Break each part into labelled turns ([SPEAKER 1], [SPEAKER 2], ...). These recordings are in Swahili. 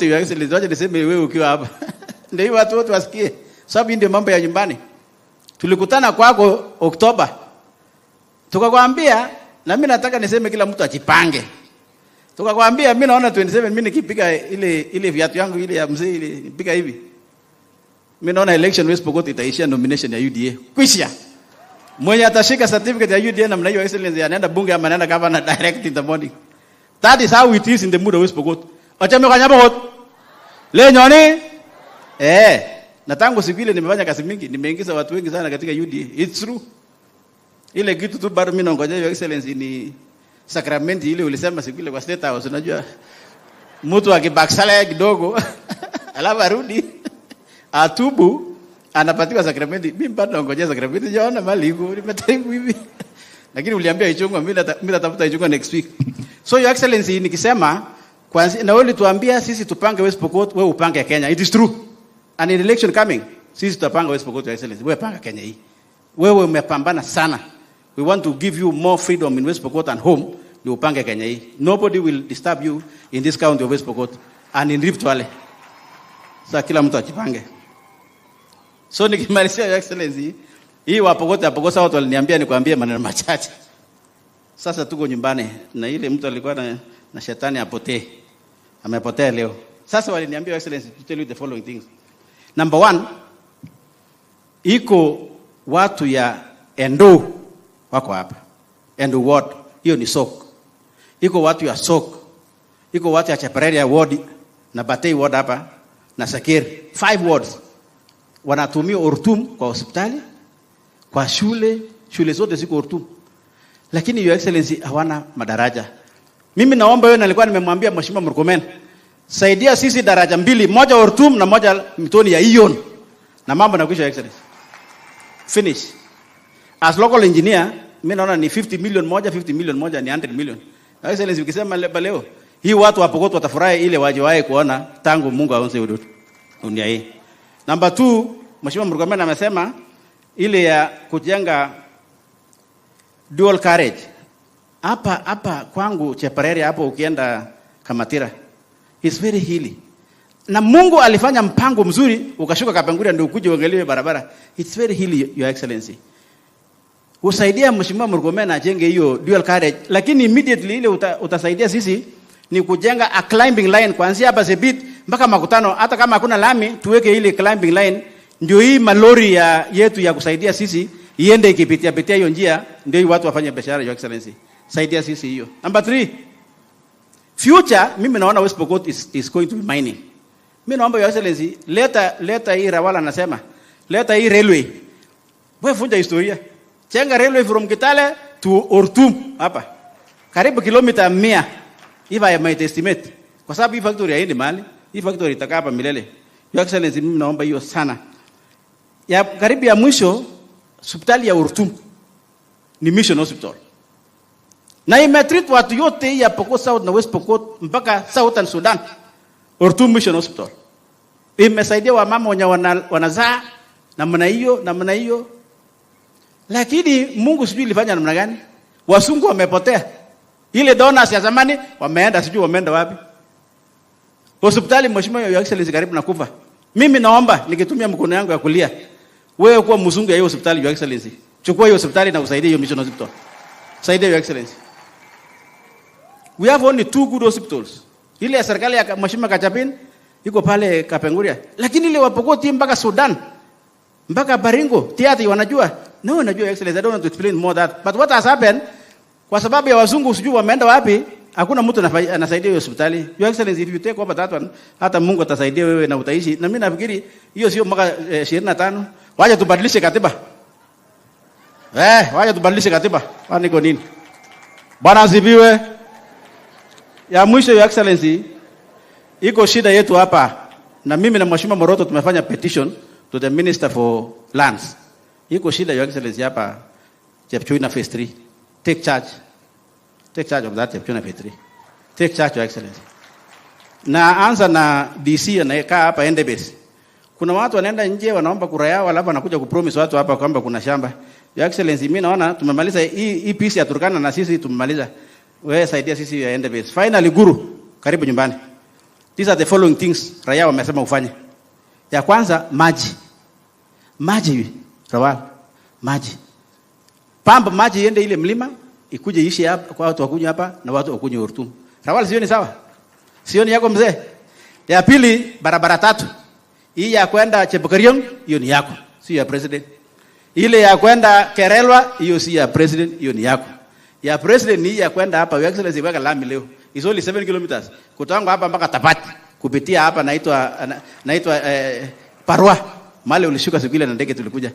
[SPEAKER 1] Your Excellency, wacha niseme wewe ukiwa hapa. Ndio watu wote wasikie. Sababu ndio mambo ya nyumbani. Tulikutana kwako Oktoba. Tukakwambia na mimi nataka niseme kila mtu ajipange. Tukakwambia mimi naona 27 mimi nikipiga ile viatu yangu ile ya mzee ile nipiga hivi. Mimi naona election West Pokot itaishia nomination ya UDA. Kwisha. Mwenye atashika certificate ya UDA namna hiyo Excellency anaenda bunge ama anaenda governor direct in the morning. That is how it is in the mood of West Pokot. Achame kanya Pokot. Le nyoni? Na tangu siku ile nimefanya kazi mingi, nimeingiza watu wengi sana katika UDA. It's true. Ile kitu tu bado mimi naongojea Your Excellency ni sakramenti ile ulisema siku ile kwa State House, unajua. Mtu akibaksala kidogo alafu arudi atubu anapatiwa sakramenti. Mimi bado naongojea sakramenti, jaona mali iko nimetaibu hivi. Lakini uliambia ichungwa, mimi natafuta ichungwa next week. So Your Excellency nikisema kwanza na wewe tuambia sisi tupange West Pokot, wewe upange Kenya. It is true. And in election coming, sisi tutapanga West Pokot, Your Excellency. Wewe panga Kenya hii. Wewe umepambana sana. We want to give you more freedom in West Pokot and home. Ni upange Kenya hii. Nobody will disturb you in this county of West Pokot and in Rift Valley. Sasa kila mtu ajipange. So nikimalizia Your Excellency, hii wa Pokot apokosa watu waliniambia nikwambie maneno machache. Sasa tuko nyumbani na ile mtu alikuwa na shetani apotee. Amepotea leo. Sasa waliniambia Your Excellency to tell you the following things. Number 1, iko watu ya Endo wako hapa. Endo ward, hiyo ni Sok. Iko watu ya Sok. Iko watu ya Chapararea ward na Batei ward hapa na Sakir. 5 wards. Wanatumia Ortum kwa hospitali, kwa shule zote ziko Ortum. Lakini Your Excellency hawana madaraja. Mimi naomba wewe, nilikuwa nimemwambia Mheshimiwa Murkomen, saidia sisi daraja 2, moja Ortum na moja Mitoni ya Ion. Na mambo nakwisha Your Excellency. Finish. As local engineer, mimi naona ni 50 million moja ni 100 million. Your Excellency ukisema leo, hii watu wa Pokot watafurahi ile waje kuona tangu Mungu aonze dunia hii. Number 2, Mheshimiwa Murkomen amesema ile ya kujenga dual carriage. Hapa kwangu Chapararea hapo ukienda Kamatira. It's very hilly. Na Mungu alifanya mpango mzuri ukashuka Kapenguria ndio ukuje uangalie barabara. It's very hilly Your Excellency. Usaidia Mheshimiwa Murkomen ajenge hiyo dual carriage, lakini immediately ile utasaidia sisi ni kujenga a climbing line kuanzia hapa Sebit mpaka Makutano. Hata kama hakuna lami tuweke ile climbing line, ndio hii malori yetu ya kusaidia sisi iende ikipitia hiyo njia, ndio hii watu wafanye biashara Your Excellency. Saidia sisi hiyo. Number 3, future mimi naona West Pokot is going to be mining. Mimi naomba Your Excellency leta hii Rawala nasema. Leta hii railway. Wewe funja historia. Chenga railway from Kitale to Ortum hapa. Karibu kilomita 100. If I might estimate. Kwa sababu hii factory haendi mahali. Hii factory itakaa hapa milele. Your Excellency mimi naomba hiyo sana. Ya karibu ya mwisho hospitali ya Ortum ni Mission Hospital. Na imetreat watu yote ya Pokot South na West Pokot mpaka Southern Sudan. Ortum Mission Hospital. Imesaidia wamama wenye wanazaa namna hiyo. Lakini Mungu sijui ilifanya namna gani? Wasungu wamepotea. Ile donors ya zamani wameenda sijui wameenda wapi. Hospitali Mheshimiwa Your Excellency karibu na kufa. Mimi naomba nikitumia mkono yangu ya kulia, wewe kuwa mzungu ya hiyo hospitali Your Excellency. Chukua hiyo hospitali na usaidie hiyo Mission Hospital. Saidia Your Excellency. We have only 2 good hospitals. Ile ya serikali ya Mheshimiwa Kachapin iko pale Kapenguria. Lakini ile wa Pokot mpaka Sudan, mpaka Baringo, Tiati wanajua. No, najua Your Excellency, I don't want to explain more that. But what has happened, kwa sababu ya wazungu sijui wameenda wapi, hakuna mtu anasaidia hiyo hospitali. Your Excellency, if you take over that one, hata Mungu atasaidia wewe na utaishi. Na mimi nafikiri hiyo sio mwaka 25. Waje tubadilishe katiba. Waje tubadilishe katiba. Kwani iko nini? Bwana asifiwe. Ya mwisho Your Excellency, iko shida yetu hapa. Na mimi na Mheshimiwa Moroto tumefanya petition to the Minister for Lands. Iko shida Your Excellency hapa Chepchoina phase 3. Take charge of that Chepchoina phase 3. Take charge Your Excellency. Na anza na DC anayekaa hapa Endebess. Kuna watu wanaenda nje wanaomba kura yao alafu wanakuja kupromise watu hapa kwamba kuna shamba. Your Excellency, mimi naona tumemaliza hii piece ya Turkana na sisi tumemaliza. Wewe saidia sisi ya Endebess. Finally Guru, karibu nyumbani. These are the following things raia wamesema ufanye. Ya kwanza, maji Rawal, maji. Pamba maji iende ile mlima, ikuje ishi hapa kwa watu wakunywe hapa na watu wakunywe Ortum. Rawal, sioni sawa? Sioni yako mzee? Ya pili, barabara 3. Hii ya kwenda Chebukariong, hiyo ni yako, si ya president. Ile ya kwenda Kerelwa, hiyo si ya president, hiyo ni yako. Ya president ni ya kwenda hapa, Your Excellency, weka lami leo. It's only 7 kilometers. Kutoka hapa mpaka Tapati, kupitia hapa naitwa Parwa. Mali ulishuka siku ile na ndege tulikuja.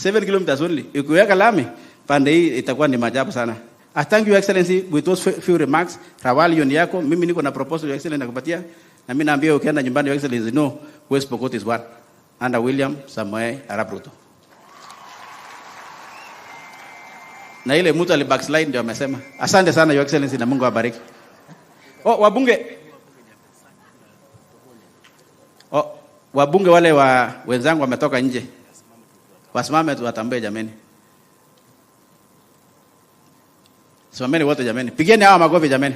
[SPEAKER 1] 7 kilometers only. Ukiweka lami pande hii itakuwa ni maajabu sana. I thank you, Your Excellency, with those few remarks. Rawali, hiyo ni yako. Mimi niko na proposal, Your Excellency, nakupatia. Na mimi naambia ukienda nyumbani, Your Excellency, no, West Pokot is one. Under William Samoei Arap Ruto. Na ile mtu ali backslide ndio amesema. Asante sana, Your Excellency, na Mungu awabariki. Wabunge wale wenzangu wametoka nje. Wasimame tu watambue jameni. Simameni wote jameni. Pigeni hawa makofi jameni.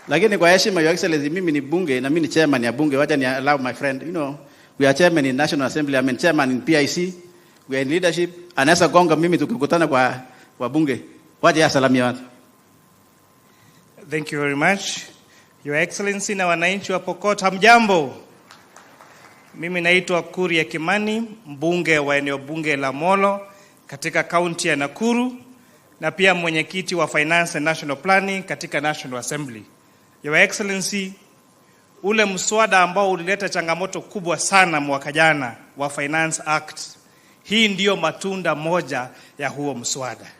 [SPEAKER 1] Lakini kwa heshima, Your Excellency, mimi ni bunge na mimi ni chairman ya bunge. Wacha ni allow my friend. You know, we are chairman in National Assembly. I'm chairman in PIC. We are in leadership. Anaweza gonga mimi tukikutana kwa bunge. Wacha ya salamia watu.
[SPEAKER 2] Thank you very much. Your Excellency na wananchi wa Pokot, hamjambo. Mimi naitwa Kuria Kimani, mbunge wa eneo bunge la Molo katika kaunti ya Nakuru na pia mwenyekiti wa Finance and National Planning katika National Assembly. Your Excellency, ule mswada ambao ulileta changamoto kubwa sana mwaka jana wa Finance Act, hii ndiyo matunda moja ya huo mswada.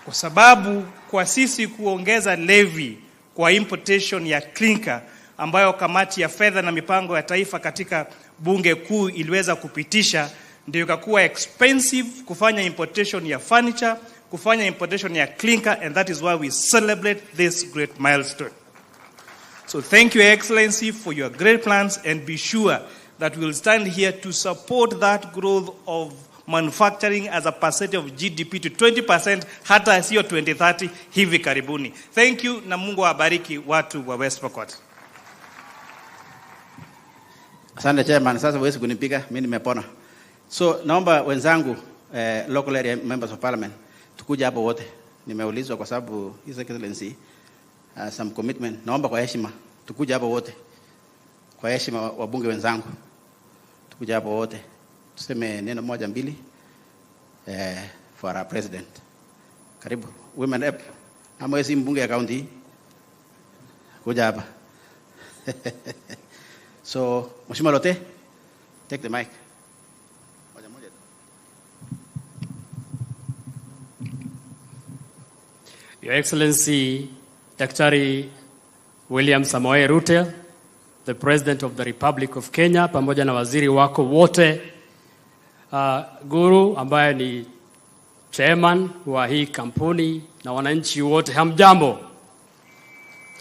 [SPEAKER 2] Kwa sababu kwa sisi kuongeza levy kwa importation ya Clinker ambayo kamati ya fedha na mipango ya taifa katika bunge kuu iliweza kupitisha, ndio ikakuwa expensive kufanya importation ya furniture, kufanya importation ya Clinker, and that is why we celebrate this great milestone. So thank you, Excellency, for your great plans, and be sure that we will stand here to support that growth of manufacturing as a percentage of GDP to 20%, hata sio 2030 hivi karibuni. Thank you, na Mungu awabariki watu wa West Pokot.
[SPEAKER 1] Asante chairman, sasa huwezi kunipiga, mimi nimepona. So naomba wenzangu local area members of parliament tukuja hapo wote. Nimeulizwa kwa sababu His Excellency some commitment. Naomba kwa heshima tukuja hapo wote. Kwa heshima wabunge wenzangu tukuja hapo wote. Tuseme neno moja mbili for our president. Karibu women rep. Amwezi mbunge ya county kuja hapa. So Mheshimiwa Lote, take the mic.
[SPEAKER 3] Your Excellency Daktari William Samoei Ruto, the President of the Republic of Kenya, pamoja na waziri wako wote, Guru ambaye ni chairman wa hii kampuni, na wananchi wote, hamjambo.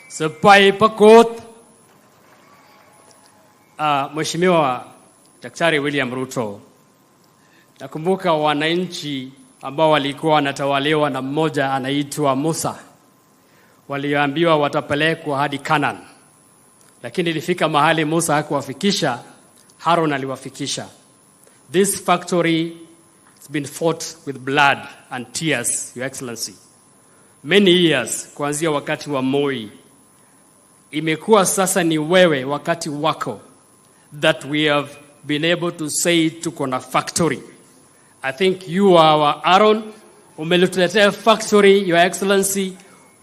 [SPEAKER 3] Sepai Pokot. Mheshimiwa Daktari William Ruto, nakumbuka wananchi ambao walikuwa wanatawaliwa na mmoja anaitwa Musa, waliambiwa watapelekwa hadi Canaan, lakini ilifika mahali Musa hakuwafikisha, Harun aliwafikisha. This factory has been fought with blood and tears, Your Excellency. Many years, kuanzia wakati wa Moi. Imekuwa sasa ni wewe wakati wako that we have been able to say tuko na factory. I think you are our Aaron. Umetuletea factory, Your Excellency.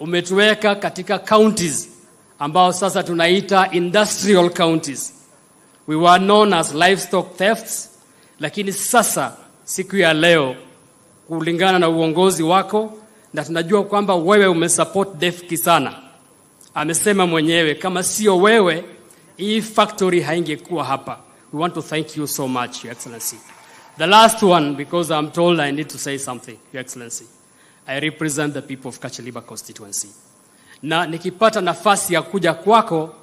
[SPEAKER 3] Umetuweka katika counties ambao sasa tunaita industrial counties. We were known as livestock thefts, lakini sasa siku ya leo kulingana na uongozi wako, na tunajua kwamba wewe umesupport DEFCI sana. Amesema mwenyewe kama sio wewe hii factory haingekuwa hapa. We want to thank you so much, Your Excellency. The last one, because I'm told I need to say something, Your Excellency. I represent the people of Kacheliba constituency. Na nikipata nafasi ya kuja kwako,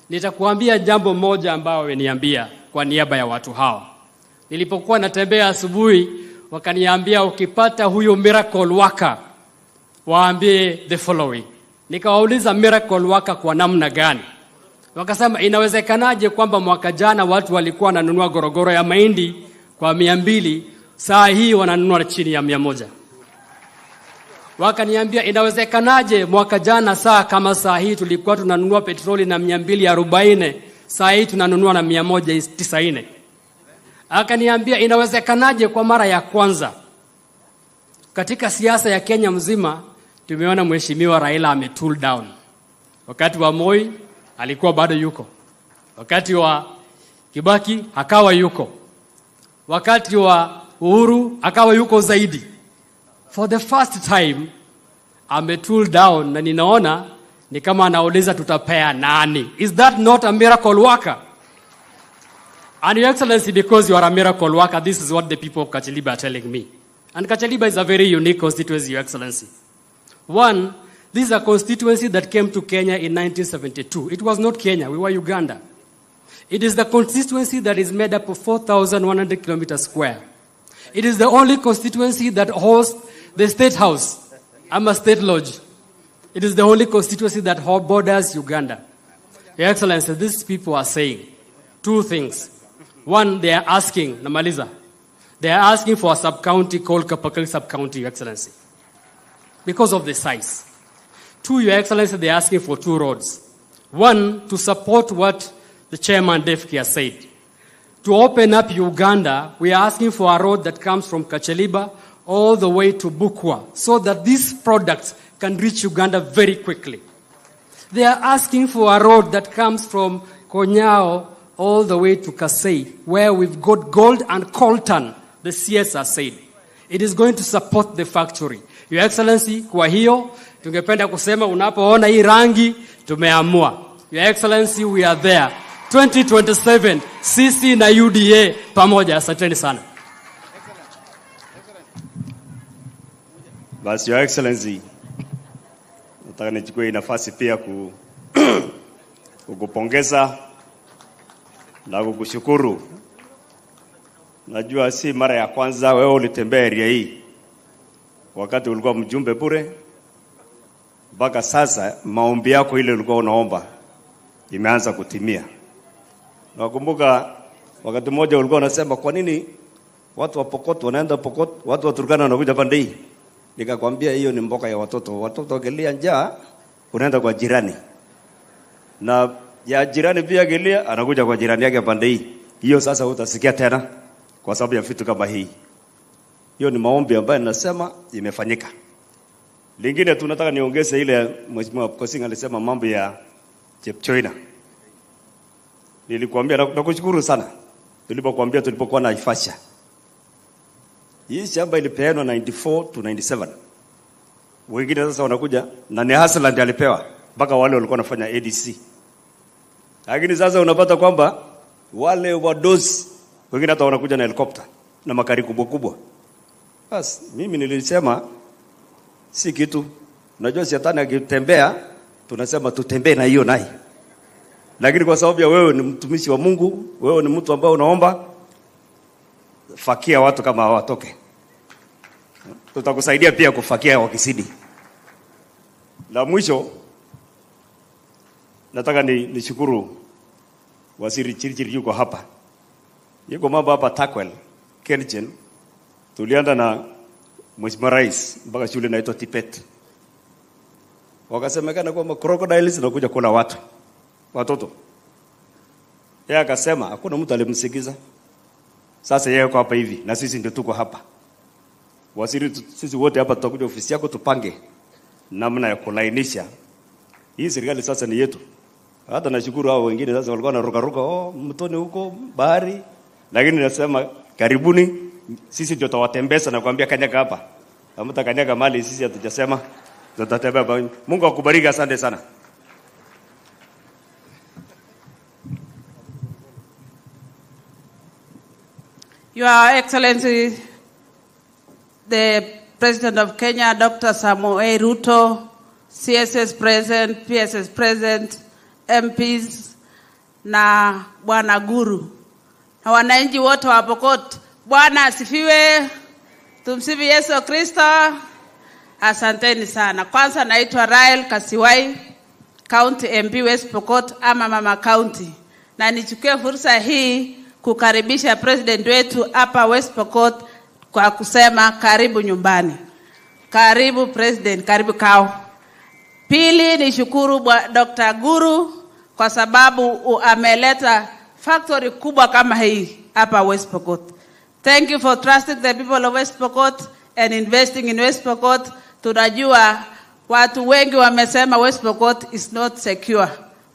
[SPEAKER 3] nitakuambia jambo moja ambao weniambia kwa niaba ya watu hao. Nilipokuwa natembea asubuhi, wakaniambia ukipata huyo miracle worker, waambie the following. Nikawauliza miracle worker kwa namna gani? Wakasema inawezekanaje kwamba mwaka jana watu walikuwa wananunua gorogoro ya mahindi kwa 200, saa hii wananunua chini ya 100. Wakaniambia inawezekanaje mwaka jana saa kama saa hii tulikuwa tunanunua petroli na 240, saa hii tunanunua na 190. Akaniambia inawezekanaje kwa mara ya kwanza katika siasa ya Kenya mzima tumeona mheshimiwa Raila ametool down. Wakati wa Moi alikuwa bado yuko. Wakati wa Kibaki akawa yuko. Wakati wa Uhuru akawa yuko zaidi. For the first time ametool down, na ninaona ni kama anauliza tutapea nani. Is that not a miracle worker? And Your Excellency, because you are a miracle worker, this is what the people of Kacheliba are telling me. And Kacheliba is a very unique constituency, Your Excellency. One, this is a constituency that came to Kenya in 1972. It was not Kenya, we were Uganda. It is the constituency that is made up of 4,100 kilometers square. It is the only constituency that hosts the State House, a state lodge. It is the only constituency that borders Uganda. Your Excellency, these people are saying two things. One, they are asking, Namaliza, they are asking for a sub-county called Kapakali sub-county, Your Excellency, because of the size. Two, Your Excellency, they are asking for 2 roads. One, to support what the chairman Defki has said. To open up Uganda, we are asking for a road that comes from Kacheliba all the way to Bukwa, so that these products can reach Uganda very quickly. They are asking for a road that comes from Konyao all the way to Kasai, where we've got gold and coltan, the CS has said. It is going to support the factory. Your Excellency, kwa hiyo, tungependa kusema unapoona hii rangi, tumeamua. Your Excellency, we are there. 2027, sisi na UDA pamoja. Asanteni sana.
[SPEAKER 4] Basi Your Excellency, nataka nichukue nafasi pia kukupongeza na kukushukuru. Najua si mara ya kwanza wewe ulitembea area hii. Wakati ulikuwa mjumbe bure, mpaka sasa maombi yako ile ulikuwa unaomba imeanza kutimia. Nakumbuka wakati mmoja ulikuwa unasema kwa nini watu wa Pokot wanaenda Pokot, watu wa Turkana wanakuja pande hii. Nikakwambia hiyo ni mboka ya watoto. Watoto wakilia njaa unaenda kwa jirani. Na ya jirani pia akilia anakuja kwa jirani yake pande hii. Hiyo sasa utasikia tena kwa sababu ya vitu kama hii. Hiyo ni maombi ambayo ninasema imefanyika. Lingine tunataka niongeze ile Mheshimiwa Kosing alisema mambo ya Chepchoina. Nilikwambia nakushukuru sana. Nilipokuambia tulipokuwa na Ifasha. Hii shamba ilipeanwa 94 to 97. Wengine sasa wanakuja na ni Hasla ndiye alipewa mpaka wale walikuwa wanafanya ADC. Lakini sasa unapata kwamba wale wadozi wengine hata wanakuja na helikopta na magari kubwa kubwa. Bas mimi nilisema si kitu. Unajua shetani akitembea tunasema tutembee na hiyo naye. Lakini kwa sababu ya wewe ni mtumishi wa Mungu, wewe ni mtu ambaye unaomba, fakia watu kama hawatoke. Tutakusaidia pia kufakia wakisidi. La mwisho nataka nishukuru Waziri Chirichiri yuko hapa. Yuko mambo hapa Takwel, Kenchen. Tulienda na Mheshimiwa Rais mpaka shule inaitwa Tipet. Wakasemekana kwamba crocodiles zinakuja kula watoto. Yeye akasema hakuna mtu alimsikiza. Sasa yeye yuko hapa hivi na sisi ndio tuko hapa. Waziri, sisi wote hapa tutakuja ofisi yako tupange namna ya kulainisha. Hii serikali sasa ni yetu. Hata nashukuru hao wengine sasa walikuwa wanaruka mtoni huko bahari. Lakini nasema karibuni sisi ndio tutawatembeza na kuambia kanyaga hapa. Hamta kanyaga mali sisi hatujasema tutatembea. Mungu akubariki, asante sana.
[SPEAKER 5] Your Excellency, the President of Kenya, Dr. Samoei Ruto, CSS President, PSS President, MPs, na Bwana Guru, na wananchi wote wa Pokot. Bwana asifiwe. Tumsifu Yesu Kristo. Asanteni sana. Kwanza naitwa Rael Kasiwai, County MP West Pokot ama Mama County. Na nichukue fursa hii kukaribisha president wetu hapa West Pokot kwa kusema karibu nyumbani. Karibu president, karibu kao. Pili ni shukuru Dr. Guru kwa sababu ameleta factory kubwa kama hii hapa West Pokot. Thank you for trusting the people of West Pokot and investing in West Pokot. Tunajua watu wengi wamesema West Pokot is not secure.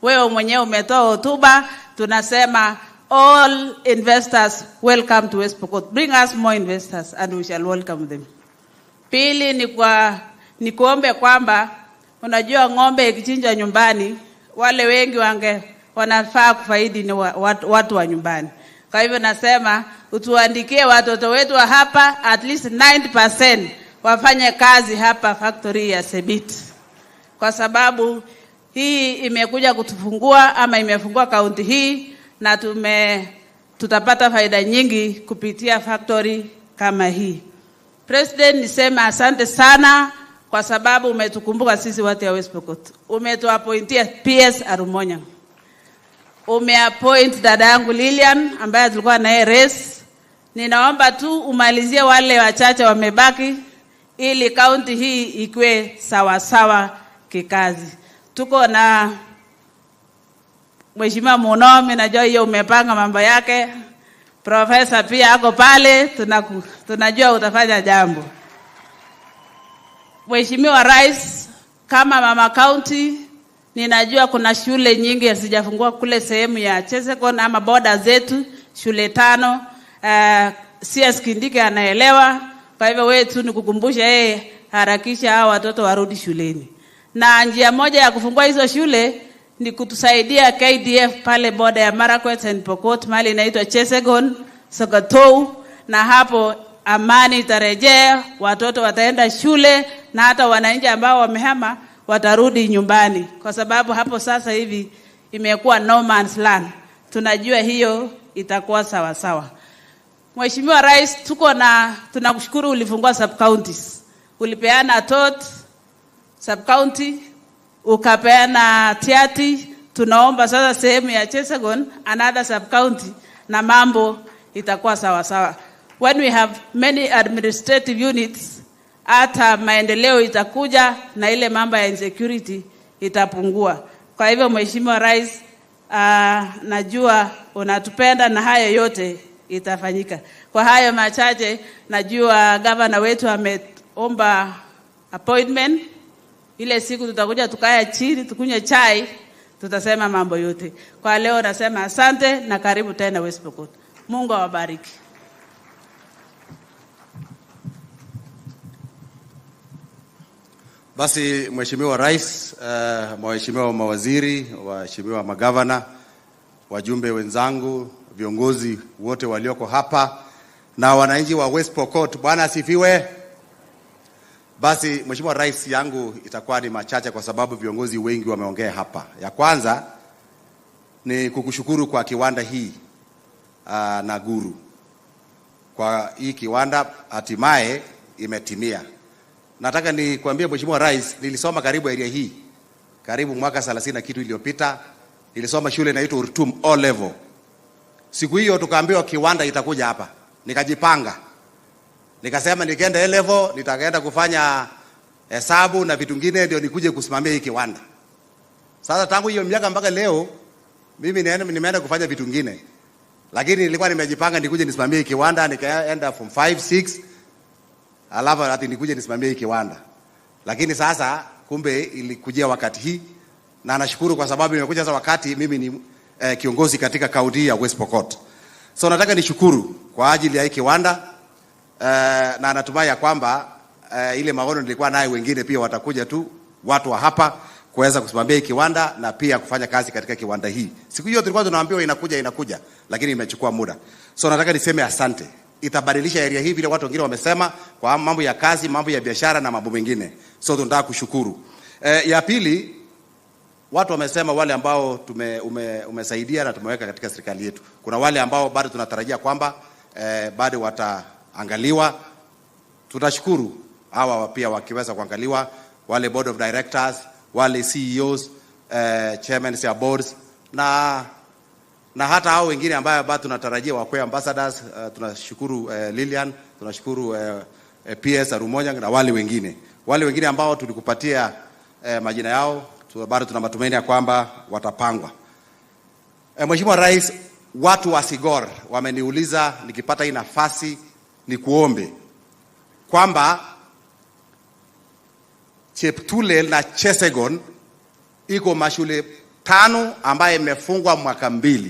[SPEAKER 5] Wewe mwenyewe umetoa hotuba, tunasema all investors welcome to West Pokot. Bring us more investors and we shall welcome them. Pili ni kuombe kwamba unajua ng'ombe ikichinja nyumbani, wale wengi wanafaa kufaidi ni watu wa nyumbani. Kwa hivyo nasema utuandikie watoto wetu wa hapa at least 90% wafanye kazi hapa factory ya Cemtech. Kwa sababu hii imekuja kutufungua ama imefungua kaunti hii na tutapata faida nyingi kupitia factory kama hii. President, nisema asante sana kwa sababu umetukumbuka sisi watu ya West Pokot. Umetuappointia PS Arumonya. Umeappoint dada yangu Lilian ambaye tulikuwa naye race. Ninaomba tu umalizie wale wachache wamebaki ili kaunti hii ikue sawa sawa kikazi. Tuko na Mheshimiwa Munomi, najua hiyo umepanga mambo yake. Professor pia ako pale, tunajua utafanya jambo. Mheshimiwa Rais, kama Mama County, ninajua kuna shule nyingi hazijafungua kule sehemu ya Chesekon ama border zetu, shule 5. CS Kindike anaelewa, kwa hivyo wewe tu nikukumbusha yeye harakisha hao watoto warudi shuleni. Na njia moja ya kufungua hizo shule ni kutusaidia KDF pale border ya Marakwet and Pokot, mahali inaitwa Chesekon, Sokotou, na hapo amani itarejea, watoto wataenda shule na hata wananchi ambao wamehama watarudi nyumbani, kwa sababu hapo sasa hivi imekuwa no man's land. Tunajua hiyo itakuwa sawa sawa. Mheshimiwa Rais, tunakushukuru ulifungua sub counties. Ulipeana Tot sub county, ukapeana Tiati. Tunaomba sasa sehemu ya Chesekon another sub county na mambo itakuwa sawa sawa. When we have many administrative units, hata maendeleo itakuja na ile mambo ya insecurity itapungua. Kwa hivyo Mheshimiwa Rais, najua unatupenda na haya yote itafanyika. Kwa hayo machache, najua governor wetu ameomba appointment. Ile siku tutakuja tukaya chini tukunywe chai, tutasema mambo yote. Kwa leo nasema asante na karibu tena West Pokot. Mungu awabariki.
[SPEAKER 1] Basi Mheshimiwa Rais, Mheshimiwa mawaziri, Mheshimiwa magavana, wajumbe wenzangu, viongozi wote walioko hapa na wananchi wa West Pokot, Bwana asifiwe. Basi Mheshimiwa Rais, yangu itakuwa ni machache kwa sababu viongozi wengi wameongea hapa. Ya kwanza ni kukushukuru kwa kiwanda hii na Guru. Kwa hii kiwanda hatimaye imetimia. Nataka nikwambie Mheshimiwa Rais, nilisoma karibu area hii karibu mwaka 30 na kitu iliyopita. Nilisoma shule inaitwa Urtum O level. Siku hiyo tukaambiwa kiwanda itakuja hapa. Nikajipanga. Nikasema nikienda A level nitaenda kufanya hesabu na vitu vingine ndio nikuje kusimamia hii kiwanda. Sasa tangu hiyo miaka mpaka leo mimi nimeenda kufanya vitu vingine. Lakini nilikuwa nimejipanga nikuje nisimamie hii kiwanda, nikaenda from 5 6 alafu ati nikuje nisimamie hii kiwanda. Lakini sasa kumbe ilikujia wakati hii na nashukuru kwa sababu imekuja sasa wakati mimi ni kiongozi katika kaunti ya West Pokot. So nataka nishukuru kwa ajili ya hii kiwanda na natumai ya kwamba ile maono nilikuwa nayo wengine pia watakuja tu watu wa hapa kuweza kusimamia hii kiwanda na pia kufanya kazi katika kiwanda hii. Siku hiyo tulikuwa tunaambiwa inakuja lakini imechukua muda. So nataka niseme asante. Itabadilisha area hii vile watu wengine wamesema kwa mambo ya kazi, mambo ya biashara na mambo mengine. So tunataka kushukuru. Ya pili, watu wamesema wale ambao umesaidia na tumeweka katika serikali yetu. Kuna wale ambao bado tunatarajia kwamba bado wataangaliwa. Tutashukuru
[SPEAKER 6] hawa pia wakiweza kuangaliwa, wale board of directors, wale CEOs, chairmen ya boards na hata hao wengine ambao bado tunatarajia wakwe ambassadors. Tunashukuru Lilian, tunashukuru PS Arumonyang na wale wengine ambao tulikupatia majina yao, bado tuna matumaini ya kwamba watapangwa. Mheshimiwa Rais, watu wa Sigor wameniuliza nikipata hii nafasi ni kuombe kwamba Cheptulel na Chesegon iko mashule 5 ambaye imefungwa mwaka 2,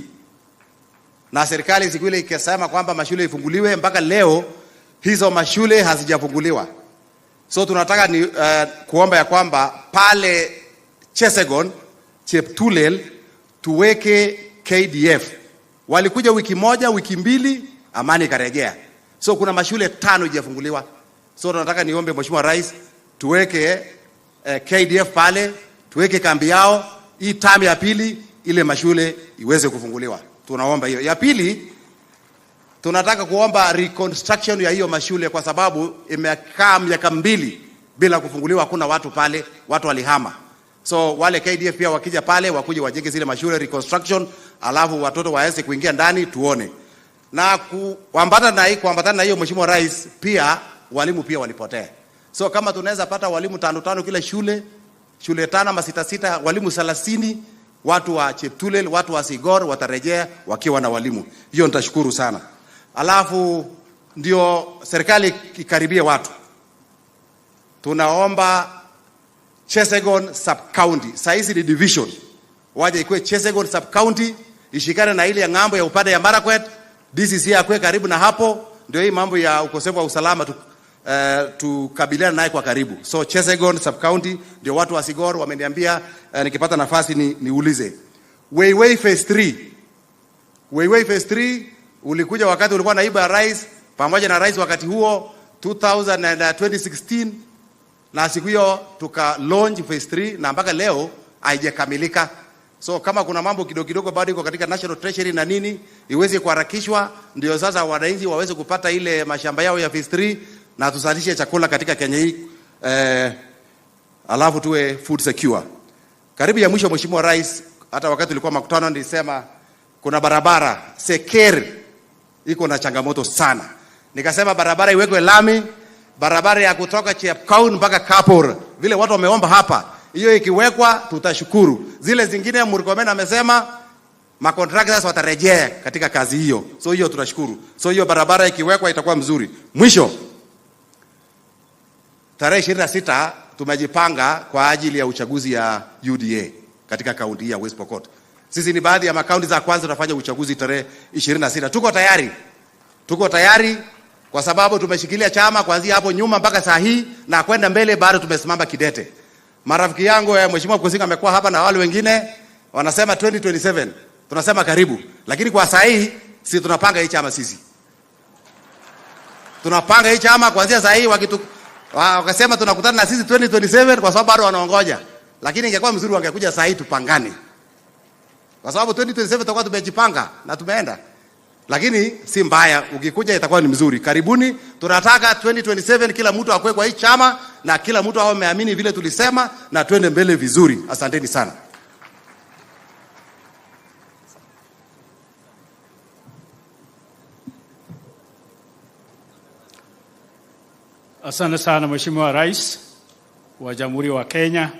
[SPEAKER 6] na serikali siku ile ikisema kwamba mashule ifunguliwe, mpaka leo hizo mashule hazijafunguliwa. So tunataka ni kuomba ya kwamba pale Chesegon, Cheptulel tuweke KDF. Walikuja wiki moja, wiki 2, amani karejea. So kuna mashule 5 hazijafunguliwa. So tunataka niombe Mheshimiwa Rais tuweke KDF pale, tuweke kambi yao, hii term ya pili ile mashule iweze kufunguliwa. Tunaomba hiyo. Ya pili, tunataka kuomba reconstruction ya hiyo mashule kwa sababu imekaa miaka 2 bila kufunguliwa, hakuna watu pale, watu walihama. So wale KDF pia wakija pale wakuje wajenge zile mashule reconstruction, alafu watoto waanze kuingia ndani tuone. Na kuambatana na hiyo Mheshimiwa Rais, pia walimu pia walipotea. So kama tunaweza pata walimu 5 kila shule 5 ama 6, walimu 30, watu wa Cheptulel, watu wa Sigor watarejea wakiwa na walimu. Hiyo nitashukuru sana. Alafu ndio serikali ikaribie watu. Tunaomba Chesegon sub county, saizi ni division, waje ikuwe Chesegon sub county, ishikane na ile ya ngambo ya upande ya Marakwet, DCC akwe karibu na hapo, ndio hii mambo ya ukosefu wa usalama tukabiliana naye kwa karibu. So Chesegon sub county ndio watu wa Sigor wameniambia nikipata nafasi niulize. Weiwei phase 3. Weiwei phase 3 ulikuja wakati ulikuwa naibu ya rais pamoja na rais wakati huo 2016, na siku hiyo tuka launch phase 3 na mpaka leo haijakamilika. So kama kuna mambo kidogo bado iko katika National Treasury na nini iweze kuharakishwa, ndio sasa wananchi waweze kupata ile mashamba yao ya phase 3 na tusalishe chakula katika Kenya hii, alafu tuwe food secure. Karibu ya mwisho Mheshimiwa Rais, hata wakati ulikuwa makutano nilisema kuna barabara Seker iko na changamoto sana. Nikasema barabara iwekwe lami, barabara ya kutoka Chepkaun mpaka Kapor, vile watu wameomba hapa. Hiyo ikiwekwa tutashukuru. Zile zingine Murkomen amesema macontractors watarejea katika kazi hiyo. So hiyo tutashukuru. So hiyo barabara ikiwekwa itakuwa mzuri. Mwisho, tarehe 26 tumejipanga kwa ajili ya uchaguzi ya UDA katika kaunti ya West Pokot. Sisi ni baadhi ya makaunti za kwanza tutafanya uchaguzi tarehe 26. Tuko tayari kwa sababu tumeshikilia chama kuanzia hapo nyuma mpaka saa hii na kwenda mbele, bado tumesimama kidete. Marafiki yangu Mheshimiwa Kusinga amekuwa hapa na wale wengine wanasema 2027. Tunasema karibu. Lakini kwa saa hii sisi tunapanga hii chama sisi. Tunapanga hii chama kuanzia saa hii wakasema tunakutana na sisi 2027 kwa sababu bado wanaongoja. Lakini ingekuwa mzuri wangekuja saa hii tupangane. Kwa sababu 2027 tutakuwa tumejipanga na tumeenda. Lakini si mbaya, ukikuja itakuwa ni mzuri. Karibuni, tunataka 2027 kila mtu akwe kwa hii chama na kila mtu awe ameamini vile tulisema na twende mbele vizuri. Asanteni sana.
[SPEAKER 7] Asante sana Mheshimiwa Rais wa Jamhuri wa Kenya,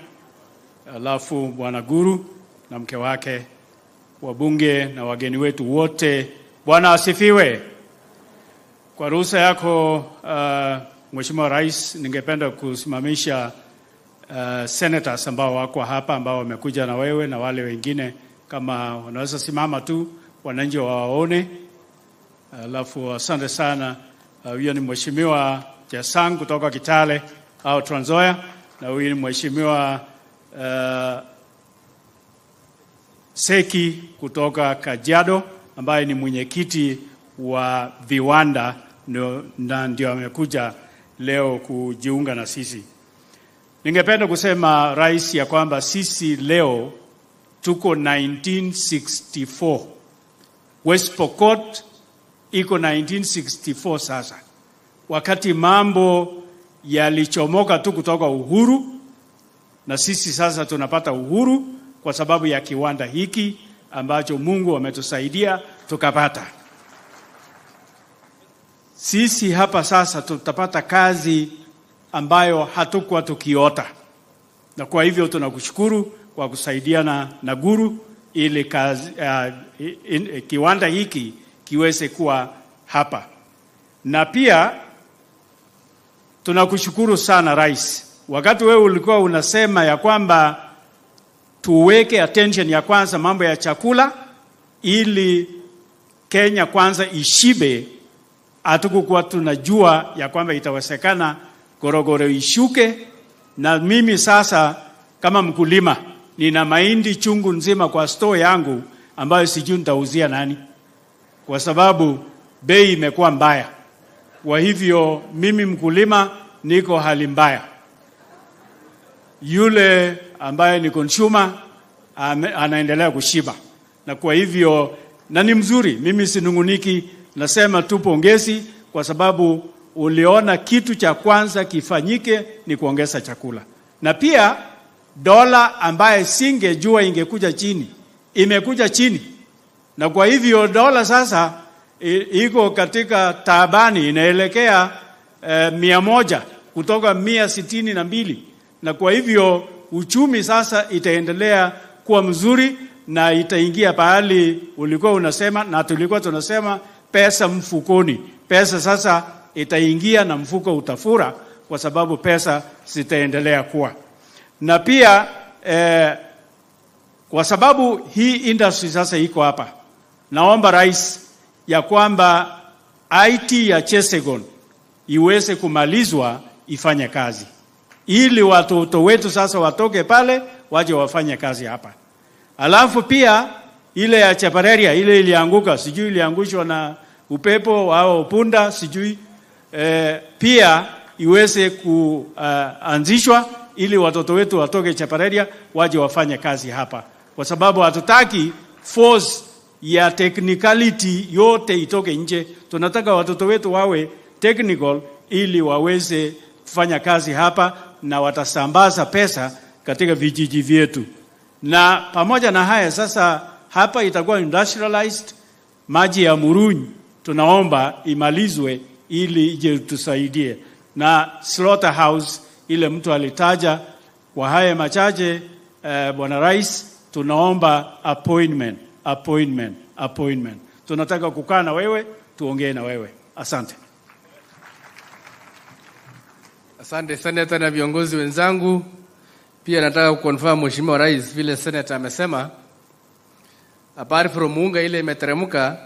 [SPEAKER 7] alafu Bwana Guru na mke wake, wabunge na wageni wetu wote. Bwana asifiwe. Kwa ruhusa yako Mheshimiwa Rais, ningependa kusimamisha senators ambao wako hapa ambao wamekuja na wewe na wale wengine, kama wanaweza simama tu wananchi waone. Alafu asante sana. Huyo ni Mheshimiwa Jasang kutoka Kitale au Trans Nzoia, na huyu ni Mheshimiwa Seki kutoka Kajiado ambaye ni mwenyekiti wa viwanda na ndio amekuja leo kujiunga na sisi. Ningependa kusema Rais ya kwamba sisi leo tuko 1964. West Pokot iko 1964 sasa. Wakati mambo yalichomoka tu kutoka uhuru, na sisi sasa tunapata uhuru kwa sababu ya kiwanda hiki ambacho Mungu ametusaidia tukapata. Sisi hapa sasa tutapata kazi ambayo hatukuwa tukiota, na kwa hivyo tunakushukuru kwa kusaidiana na Guru ili kazi, kiwanda hiki kiweze kuwa hapa. Na pia tunakushukuru sana Rais, wakati wewe ulikuwa unasema ya kwamba tuweke attention ya kwanza mambo ya chakula ili Kenya kwanza ishibe. Hatukukuwa tunajua ya kwamba itawezekana gorogoro ishuke, na mimi sasa kama mkulima nina mahindi chungu nzima kwa store yangu ambayo sijui nitauzia nani, kwa sababu bei imekuwa mbaya. Kwa hivyo mimi mkulima niko hali mbaya. Yule ambaye ni consumer anaendelea kushiba, na kwa hivyo na ni mzuri. Mimi sinunguniki, nasema tu pongezi, kwa sababu uliona kitu cha kwanza kifanyike ni kuongeza chakula. Na pia dola ambaye singejua ingekuja chini, imekuja chini, na kwa hivyo dola sasa iko katika taabani, inaelekea 100 kutoka 162, na kwa hivyo uchumi sasa itaendelea kuwa mzuri na itaingia pahali ulikuwa unasema na tulikuwa tunasema pesa mfukoni. Pesa sasa itaingia na mfuko utafura, kwa sababu pesa zitaendelea kuwa. Na pia kwa sababu hii industry sasa iko hapa, naomba Rais ya kwamba IT ya Chesegon iweze kumalizwa ifanye kazi, ili watoto wetu sasa watoke pale waje wafanye kazi hapa. Alafu pia ile ya Chapareria ile ilianguka, sijui iliangushwa na upepo au punda sijui, pia iweze kuanzishwa ili watoto wetu watoke Chapareria waje wafanye kazi hapa, kwa sababu hatutaki force ya technicality yote itoke nje. Tunataka watoto wetu wawe technical ili waweze kufanya kazi hapa, na watasambaza pesa katika vijiji vyetu. Na pamoja na haya sasa hapa itakuwa industrialized. Maji ya Murunyi tunaomba imalizwe ili ije tusaidie, na slaughterhouse ile mtu alitaja. Kwa haya machache Bwana Rais, tunaomba appointment. Tunataka kukaa na wewe, tuongee na wewe. Asante.
[SPEAKER 8] Asante Senator na viongozi wenzangu. Pia nataka kuconfirm Mheshimiwa Rais vile Senator amesema, apart from unga ile imeteremka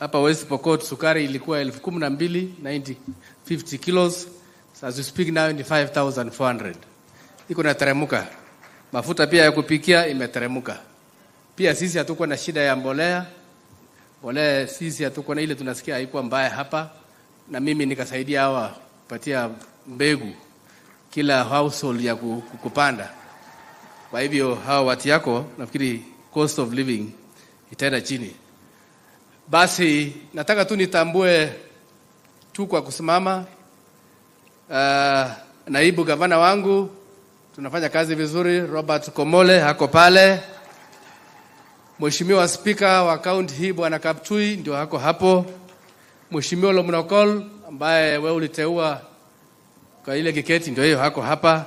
[SPEAKER 8] hapa West Pokot, sukari ilikuwa 12,950 kilos. As we speak now ni 5,400. Iko na teremka. Mafuta pia ya kupikia imeteremka. Pia sisi hatukuwa na shida ya mbolea. Mbolea sisi hatukuwa na ile, tunasikia haikuwa mbaya hapa, na mimi nikasaidia hawa kupatia mbegu kila household ya kupanda. Kwa hivyo hawa watu yako nafikiri cost of living itaenda chini. Basi nataka tu nitambue tu kwa kusimama naibu gavana wangu, tunafanya kazi vizuri. Robert Komole hako pale. Mheshimiwa Speaker wa kaunti hii Bwana Kaptui ndio hako hapo. Mheshimiwa Lomnokol ambaye wewe uliteua kwa ile kiketi ndio hiyo hako hapa.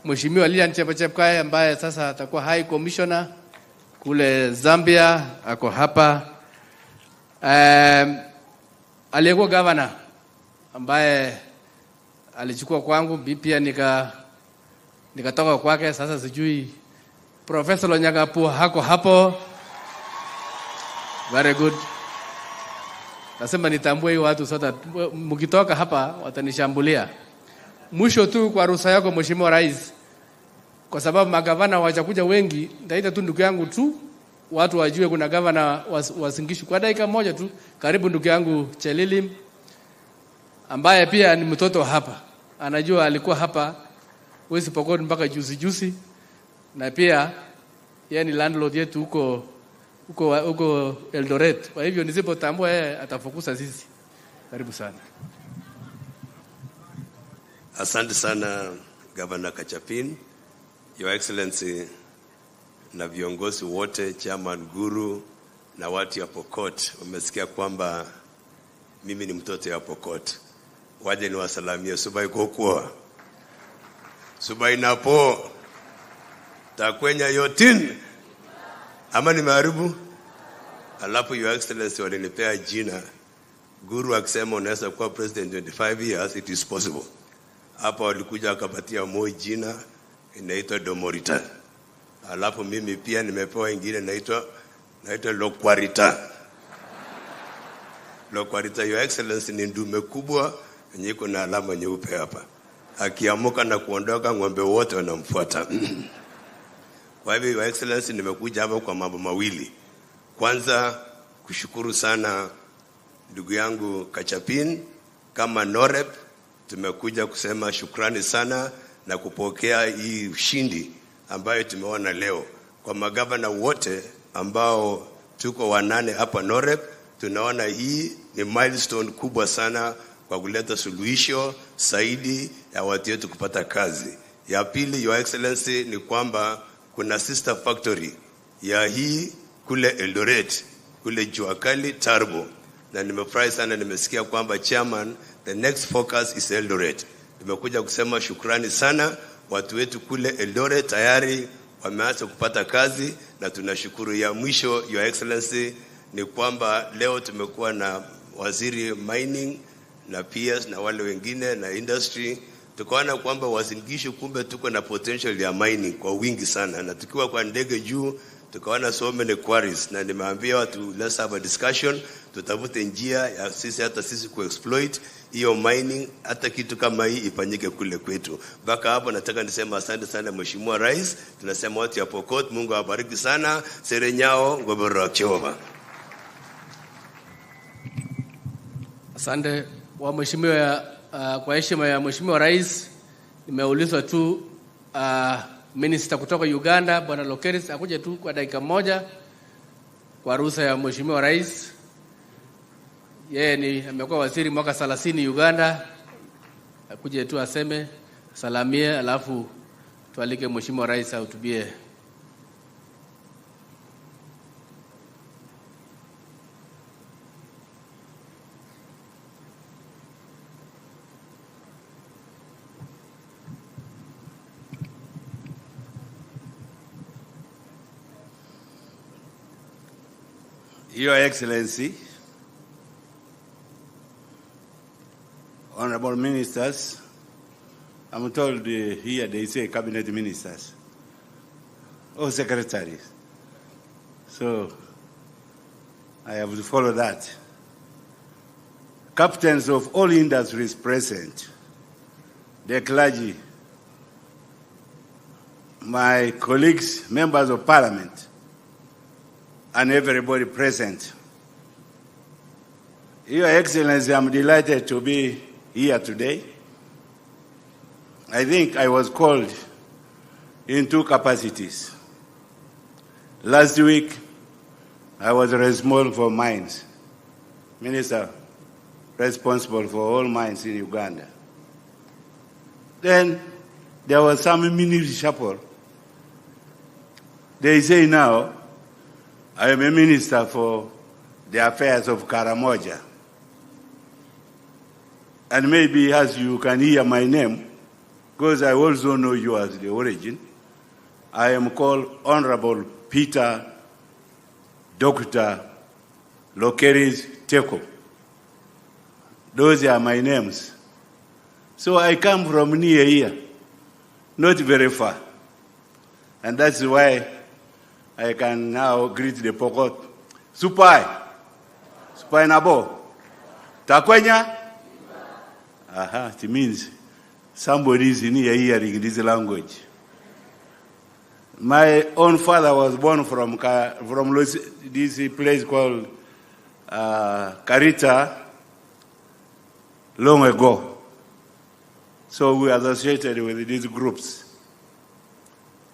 [SPEAKER 8] Mheshimiwa Lilian Chepchepkai ambaye sasa atakuwa High Commissioner kule Zambia ako hapa. Aliyekuwa governor ambaye alichukua kwangu, pia nikatoka kwake, sasa sijui. Professor Lonyagapu hako hapo. Very good. Nasema nitambue hiyo watu sasa, mkitoka hapa watanishambulia. Mwisho tu kwa ruhusa yako Mheshimiwa Rais, kwa sababu magavana wajakuja wengi, nitaita tu ndugu yangu tu watu wajue kuna gavana wasingishu kwa dakika moja tu. Karibu ndugu yangu Chelilim ambaye pia ni mtoto hapa, anajua alikuwa hapa West Pokot mpaka juzi, na pia yeye ni landlord yetu huko Eldoret. Kwa hivyo nisipotambua yeye atafokusa sisi. Karibu sana.
[SPEAKER 9] Asante sana Governor Kachapin, Your Excellency na viongozi wote, Chairman Guru na watu ya Pokot. Umesikia kwamba mimi ni mtoto ya Pokot. Waje ni wasalamia subai kokua. Subai napo. Takwenya yotin. Ama ni maharibu? Alafu Your Excellency walinipea jina. Guru akisema unaweza kuwa president 25 years, it is possible. Hapa walikuja akapatia Moi jina inaitwa Domorita. Alafu mimi pia nimepewa ingine inaitwa Lokwarita. Lokwarita, Your Excellency, ni ndume kubwa yenye iko na alama nyeupe hapa. Akiamuka na kuondoka ng'ombe wote wanamfuata. Kwa hivyo Your Excellency, nimekuja hapa kwa mambo mawili. Kwanza kushukuru sana ndugu yangu Kachapin, kama Norep tumekuja kusema shukrani sana na kupokea hii ushindi ambayo tumeona leo. Kwa magavana wote ambao tuko 8 hapa Norep, tunaona hii ni milestone kubwa sana kwa kuleta suluhisho zaidi ya watu wetu kupata kazi. Ya pili, Your Excellency, ni kwamba kuna sister factory ya hii kule Eldoret, kule Juakali Turbo. Na nimefurahi sana nimesikia kwamba chairman, the next focus is Eldoret. Nimekuja kusema shukrani sana, watu wetu kule Eldoret tayari wameanza kupata kazi na tunashukuru. Ya mwisho, Your Excellency, ni kwamba leo tumekuwa na waziri mining na PS na wale wengine na industry. Tukaona kwamba wazingisho kumbe tuko na potential ya mining kwa wingi sana, na tukiwa kwa ndege juu tukaona so many quarries, na nimeambia watu let's have a discussion, tutafute njia ya sisi kuexploit hiyo mining, hata kitu kama hii ifanyike kule kwetu. Baka hapo nataka nisema asante sana Mheshimiwa Rais, tunasema watu ya Pokot, Mungu awabariki sana, serenyao ngoboro choma.
[SPEAKER 8] Asante wa Mheshimiwa, kwa heshima ya Mheshimiwa Rais, nimeulizwa tu Minister kutoka Uganda Bwana Lokeris akuje tu kwa dakika moja kwa ruhusa ya Mheshimiwa Rais. Yeye amekuwa waziri mwaka 30 Uganda. Akuje tu aseme salamie, alafu tualike Mheshimiwa Rais ahutubie.
[SPEAKER 10] Your Excellency, Honorable Ministers, I'm told here they say cabinet ministers or secretaries. So I have to follow that. Captains of all industries present, the clergy, my colleagues, members of parliament, and everybody present. Your Excellency, I'm delighted to be here today. I think I was called in 2 capacities. Last week, I was responsible for mines, Minister responsible for all mines in Uganda. Then there was some mini reshuffle. They say now, I am a minister for the affairs of Karamoja. And maybe as you can hear my name, because I also know you as the origin, I am called Honorable Peter Dr. Lokeris Teko. Those are my names. So I come from near here, not very far. And that's why I can now greet the Pokot. Supai. Supai nabo. Takwenya. Aha, it means somebody is in here hearing this language. My own father was born from this place called Karita long ago. So we associated with these groups.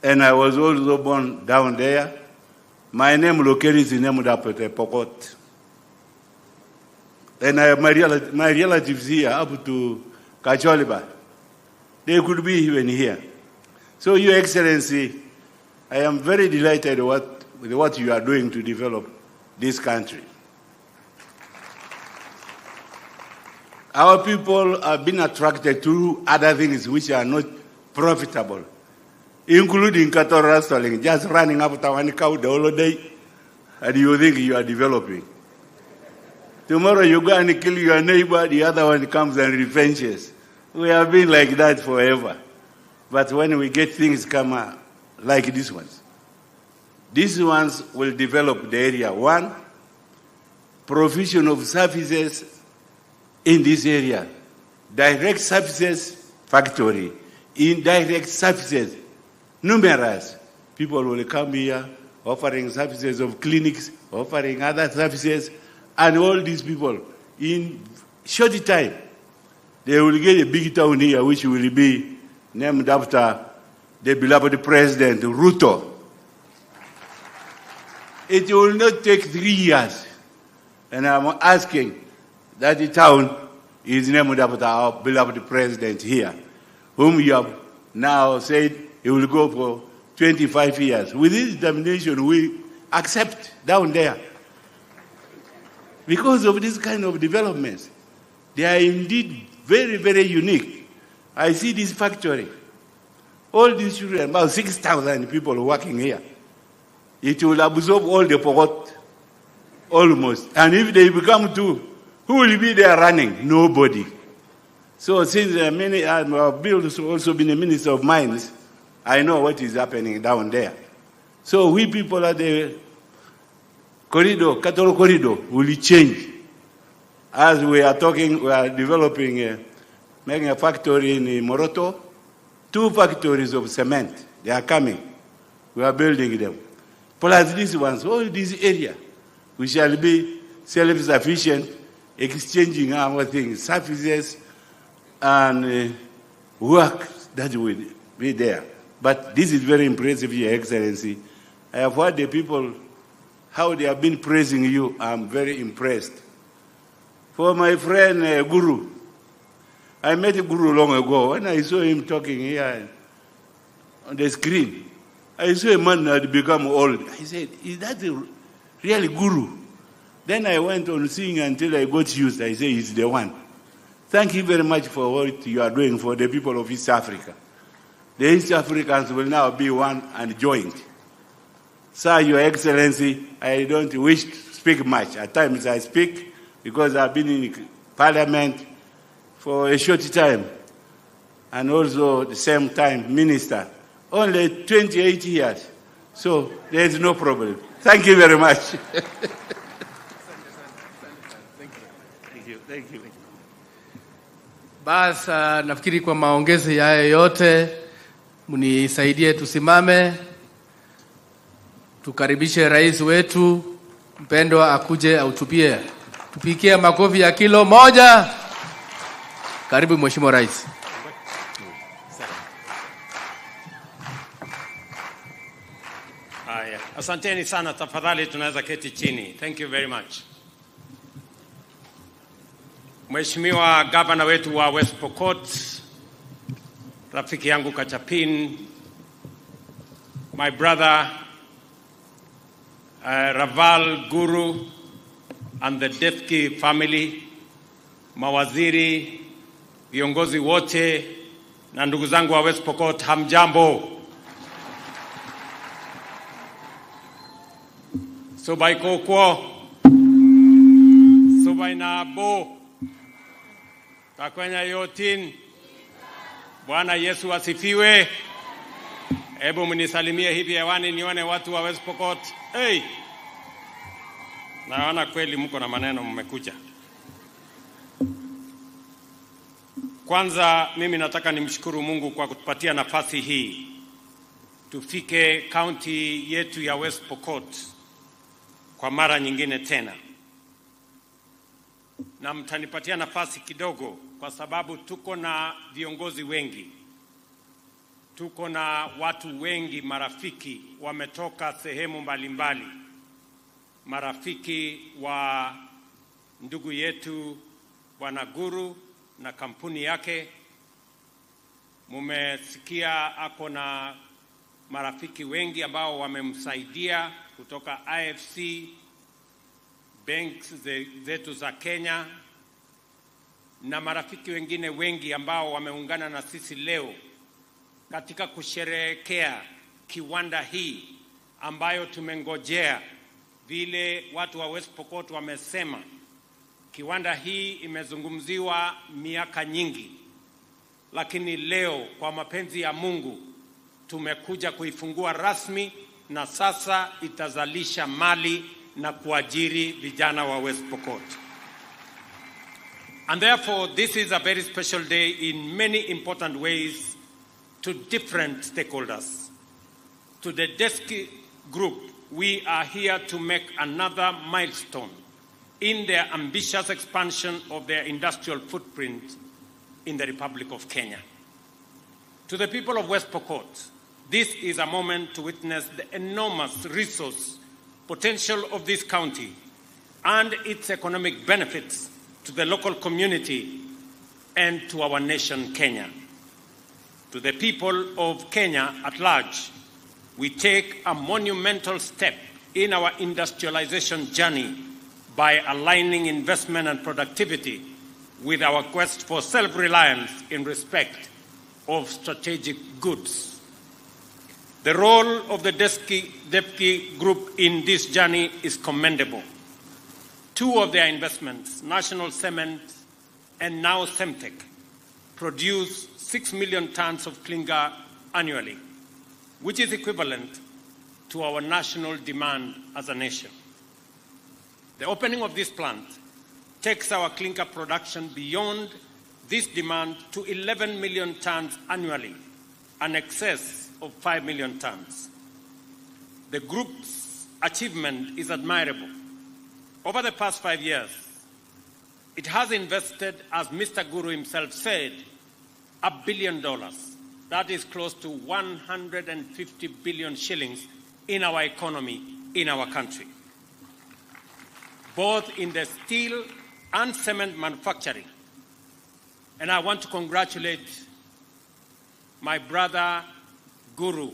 [SPEAKER 10] And I was also born down there. My name Lokeris is named after Pokot. And my relatives here up to Kacholiba. they could be even here. So, Your Excellency, I am very delighted with what you are doing to develop this country. Our people have been attracted to other things which are not profitable, including cattle rustling, just running after one cow the whole day, and you think you are developing. Tomorrow you go and kill your neighbor, the other one comes and revenges. We have been like that forever. But when we get things come like these ones will develop the area. One, provision of services in this area. Direct services, factory. Indirect services, numerous. People will come here offering services of clinics, offering other services, and all these people, in short time, they will get a big town here which will be named after the beloved President Ruto. It will not take 3 years. And I'm asking that the town is named after our beloved President here, whom you have now said he will go for 25 years. With this determination, we accept down there. Because of this kind of developments, they are indeed very, very unique. I see this factory. All these children, about 6,000 people working here. It will absorb all the Pokot, almost. And if they become two, who will be there running? Nobody. So since many have also been a minister of mines, I know what is happening down there. So we people at the corridor, cattle corridor, will change. As we are talking, we are developing, making a factory in Moroto, 2 factories of cement. They are coming. We are building them. Plus these ones, all this area, we shall be self-sufficient, exchanging our things, services, and work that will be there. But this is very impressive, Your Excellency. I have heard the people, how they have been praising you. I'm very impressed. For my friend Guru, I met Guru long ago. When I saw him talking here on the screen, I saw a man that had become old. I said, is that the really Guru? Then I went on seeing until I got used. I said, he's the one. Thank you very much for what you are doing for the people of East Africa. The East Africans will now be one and joined. Sir, Your Excellency, I don't wish to speak much. At times I speak because I've been in Parliament for a short time, and also at the same time minister. Only 28 years. So there is no problem. Thank you very much. Thank you.
[SPEAKER 8] Basi nafikiri kwa maongezi haya yote mnisaidie tusimame, tukaribishe rais wetu mpendwa akuje autupie. Tupikie makofi ya kilo moja. Karibu Mheshimiwa Rais.
[SPEAKER 11] Haya, asanteni sana, tafadhali tunaweza keti chini. Thank you very much. Mheshimiwa Gavana wetu wa West Pokot, rafiki yangu Kachapin, my brother Raval Guru and the Defki family, mawaziri, viongozi wote na ndugu zangu wa West Pokot, hamjambo. Sobai kokwo, sobai nabo, takwenya yotin. Bwana Yesu asifiwe. Hebu mnisalimie hivi hewani nione watu wa West Pokot. Hey! Naona kweli mko na maneno mmekuja. Kwanza mimi nataka nimshukuru Mungu kwa kutupatia nafasi hii. Tufike county yetu ya West Pokot kwa mara nyingine tena. Na mtanipatia nafasi kidogo kwa sababu tuko na viongozi wengi. Tuko na watu wengi, marafiki wametoka sehemu mbalimbali. Marafiki wa ndugu yetu Bwana Guru na kampuni yake. Mumesikia ako na marafiki wengi ambao wamemsaidia kutoka IFC, banks zetu za Kenya na marafiki wengine wengi ambao wameungana na sisi leo katika kusherehekea kiwanda hii ambayo tumengojea. Vile watu wa West Pokot wamesema, kiwanda hii imezungumziwa miaka nyingi, lakini leo kwa mapenzi ya Mungu tumekuja kuifungua rasmi, na sasa itazalisha mali na kuajiri vijana wa West Pokot. And therefore, this is a very special day in many important ways to different stakeholders. To the Deski Group, we are here to make another milestone in their ambitious expansion of their industrial footprint in the Republic of Kenya. To the people of West Pokot, this is a moment to witness the enormous resource potential of this county and its economic benefits to the local community and to our nation, Kenya. To the people of Kenya at large, we take a monumental step in our industrialization journey by aligning investment and productivity with our quest for self-reliance in respect of strategic goods. The role of the Deski Group in this journey is commendable. Two of their investments, National Cement and now Cemtech, produce 6 million tons of clinker annually, which is equivalent to our national demand as a nation. The opening of this plant takes our clinker production beyond this demand to 11 million tons annually, an excess of 5 million tons. The group's achievement is admirable. Over the past 5 years, it has invested, as Mr. Guru himself said, $1 billion. That is close to 150 billion shillings in our economy, in our country, both in the steel and cement manufacturing. And I want to congratulate my brother Guru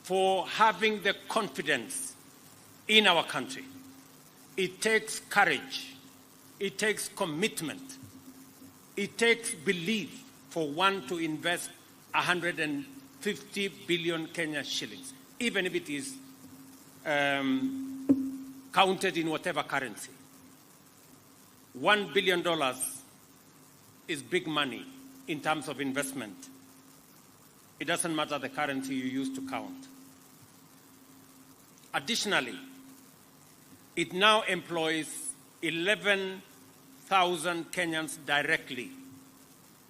[SPEAKER 11] for having the confidence in our country. It takes courage, it takes commitment, it takes belief for one to invest 150 billion Kenya shillings, even if it is counted in whatever currency. $1 billion is big money in terms of investment. It doesn't matter the currency you use to count. Additionally, it now employs 11,000 Kenyans directly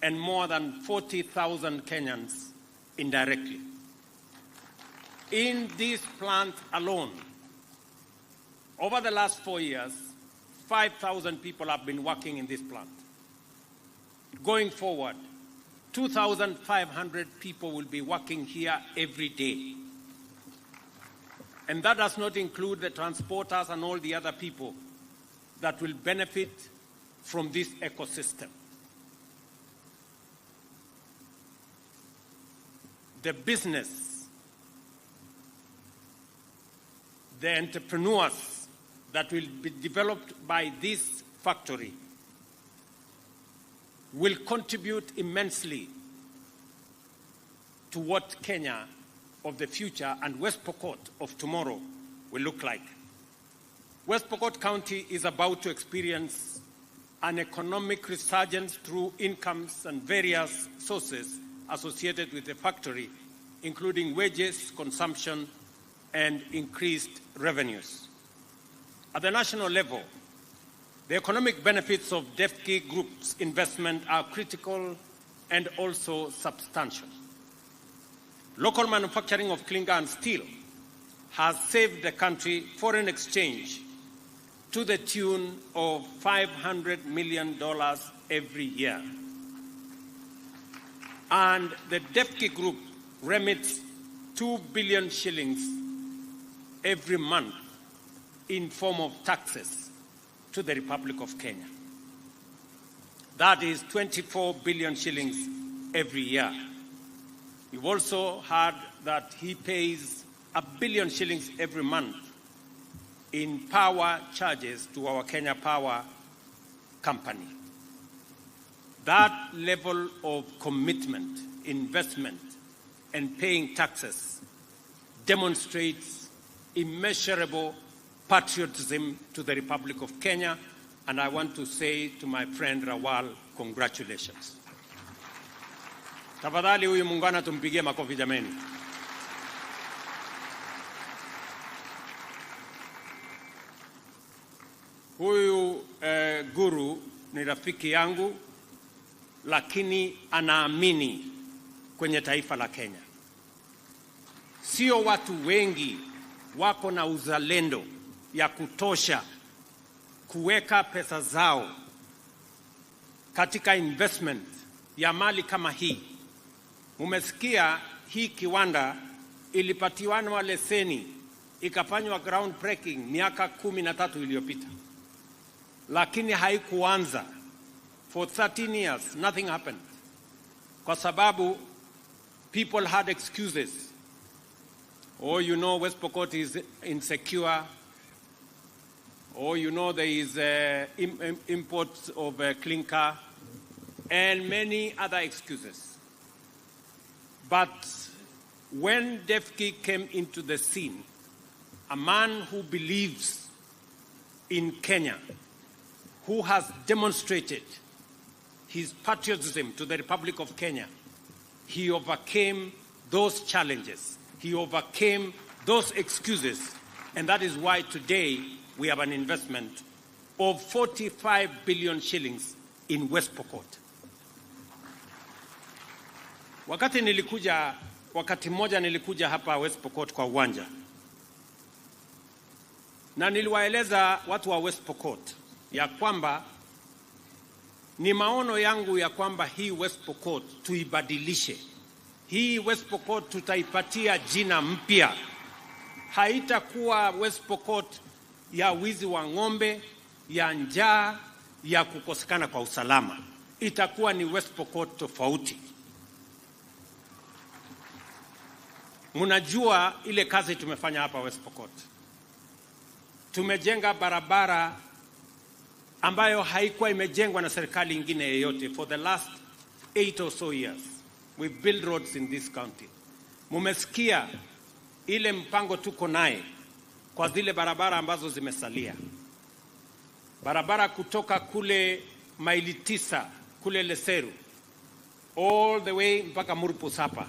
[SPEAKER 11] and more than 40,000 Kenyans indirectly. In this plant alone, over the last 4 years, 5,000 people have been working in this plant. Going forward, 2,500 people will be working here every day. And that does not include the transporters and all the other people that will benefit from this ecosystem. The business, the entrepreneurs that will be developed by this factory will contribute immensely to what Kenya of the future and West Pokot of tomorrow will look like. West Pokot County is about to experience an economic resurgence through incomes and various sources associated with the factory, including wages, consumption, and increased revenues. At the national level, the economic benefits of Deski Group's investment are critical and also substantial. Local manufacturing of clinker and steel has saved the country foreign exchange to the tune of $500 million every year. And the Deski Group remits 2 billion shillings every month in form of taxes to the Republic of Kenya. That is 24 billion shillings every year. You've also heard that he pays 1 billion shillings every month in power charges to our Kenya Power company. That level of commitment, investment, and paying taxes demonstrates immeasurable patriotism to the Republic of Kenya, and I want to say to my friend Rawal, congratulations. Tafadhali huyu muungwana tumpigie makofi jameni. Huyu guru ni rafiki yangu, lakini anaamini kwenye taifa la Kenya. Sio watu wengi wako na uzalendo ya kutosha kuweka pesa zao katika investment ya mali kama hii. Mumesikia hii kiwanda ilipatiwa leseni, ikafanywa ground breaking miaka 13 iliyopita. Lakini haikuanza. For 13 years, nothing happened. Kwa sababu people had excuses. Oh, you know, West Pokot is insecure. Oh, you know, there is imports of Clinker and many other excuses. But when Defki came into the scene, a man who believes in Kenya, who has demonstrated his patriotism to the Republic of Kenya, he overcame those challenges. He overcame those excuses. And that is why today we have an investment of 45 billion shillings in West Pokot. Wakati mmoja nilikuja hapa West Pokot kwa uwanja. Na niliwaeleza watu wa West Pokot ya kwamba ni maono yangu ya kwamba hii West Pokot tuibadilishe. Hii West Pokot tutaipatia jina mpya. Haitakuwa West Pokot ya wizi wa ng'ombe, ya njaa, ya kukosekana kwa usalama. Itakuwa ni West Pokot tofauti. Munajua ile kazi tumefanya hapa West Pokot. Tumejenga barabara ambayo haikuwa imejengwa na serikali nyingine yoyote for the last 8 or so years. We build roads in this county. Mumesikia ile mpango tuko naye kwa zile barabara ambazo zimesalia. Barabara kutoka kule maili 9 kule Leseru all the way mpaka Murpus hapa.